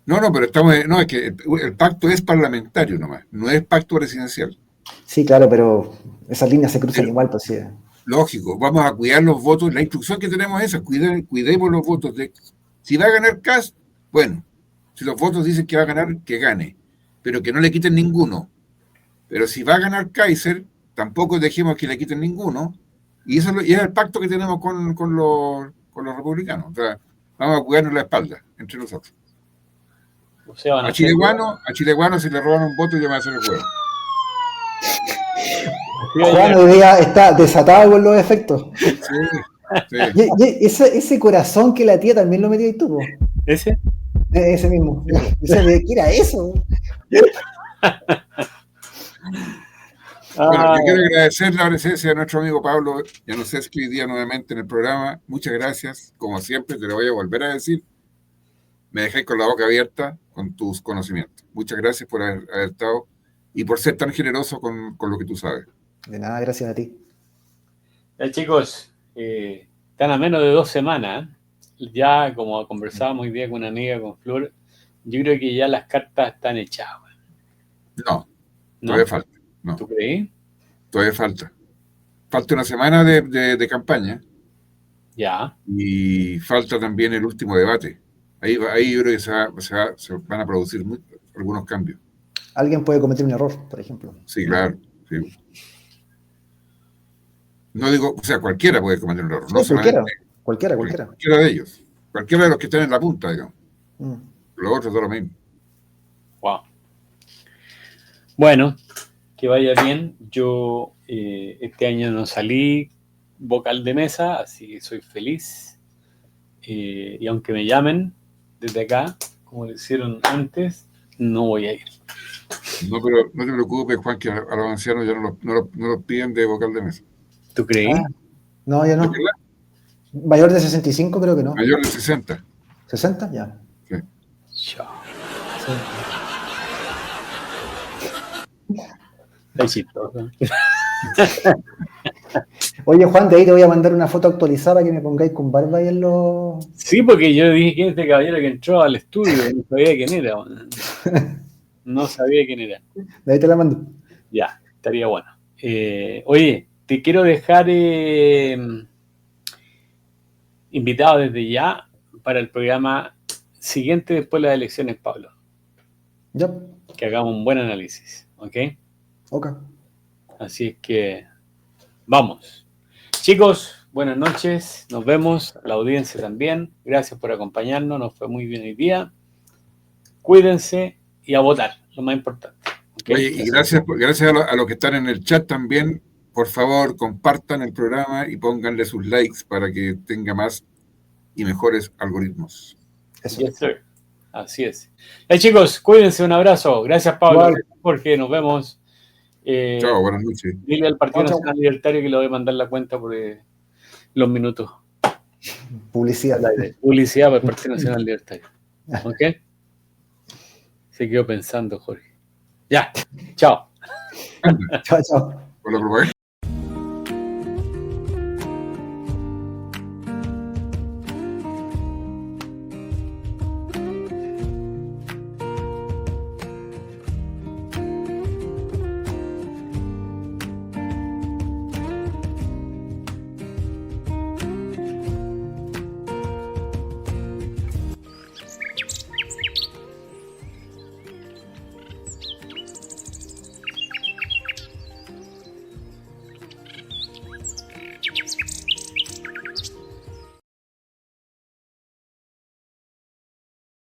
No, pero es que el pacto es parlamentario nomás, no es pacto presidencial. Sí, claro, pero esas líneas se cruzan igual, pues sí. Lógico, vamos a cuidar los votos. La instrucción que tenemos es esa, cuidemos los votos. Si va a ganar Kast, bueno, si los votos dicen que va a ganar, que gane, pero que no le quiten ninguno. Pero si va a ganar Kaiser, tampoco dejemos que le quiten ninguno. Y eso es el pacto que tenemos con los republicanos. O sea, vamos a cuidarnos la espalda entre nosotros. O sea, a Chilehuano si le roban un voto, ya va a hacer el juego. Juan hoy día está desatado con los efectos. Sí. Y ese corazón que la tía también lo metió ahí tú. ¿Ese? Ese mismo. ¿Qué era eso? Bueno, yo quiero agradecer la presencia de nuestro amigo Pablo Januzewski hoy día nuevamente en el programa. Muchas gracias. Como siempre, te lo voy a volver a decir. Me dejé con la boca abierta con tus conocimientos. Muchas gracias por haber estado y por ser tan generoso con lo que tú sabes. De nada, gracias a ti. Chicos, están a menos de 2 semanas. Ya, como conversábamos hoy día con una amiga, con Flor, yo creo que ya las cartas están echadas. No, todavía falta. No. ¿Tú creí? Todavía falta. Falta una semana de campaña. Ya. Y falta también el último debate. Ahí yo creo que se van a producir algunos cambios. Alguien puede cometer un error, por ejemplo. Sí, claro. Sí. No digo, o sea, cualquiera puede cometer un error. Sí, no cualquiera. Cualquiera de ellos. Cualquiera de los que están en la punta, digamos. Los otros todo lo mismo. Wow. Bueno, que vaya bien. Yo este año no salí vocal de mesa, así que soy feliz. Y aunque me llamen desde acá, como lo hicieron antes, no voy a ir. No, pero no te preocupes, Juan, que a los ancianos ya no los piden de vocal de mesa. ¿Tú creí? No, ya ¿Es no. verdad? Mayor de 65 creo que no. Mayor de 60. ¿60? Ya. Sí. Chao. Sí. Está chistoso. Oye, Juan, de ahí te voy a mandar una foto actualizada para que me pongáis con barba ahí en los... Sí, porque yo dije, ¿quién es este caballero que entró al estudio? No sabía quién era. No sabía quién era. De ahí te la mando. Ya, estaría bueno. Oye, te quiero dejar invitado desde ya para el programa siguiente después de las elecciones, Pablo. Ya. Que hagamos un buen análisis, ¿ok? Ok. Así es que vamos. Chicos, buenas noches. Nos vemos. A la audiencia también. Gracias por acompañarnos. Nos fue muy bien hoy día. Cuídense y a votar, lo más importante. ¿Okay? Oye, y gracias a los que están en el chat también. Por favor, compartan el programa y pónganle sus likes para que tenga más y mejores algoritmos. Eso. Yes, sir. Así es. Chicos, cuídense. Un abrazo. Gracias, Pablo. Igual. Gracias, Jorge. Nos vemos. Chao, buenas noches. Dile al Partido Chao, Nacional Libertario que le voy a mandar la cuenta por los minutos. Publicidad. Publicidad para el Partido Nacional Libertario. ¿Ok? Se quedó pensando, Jorge. Ya. Chao. Chao, chao. Por la propaganda.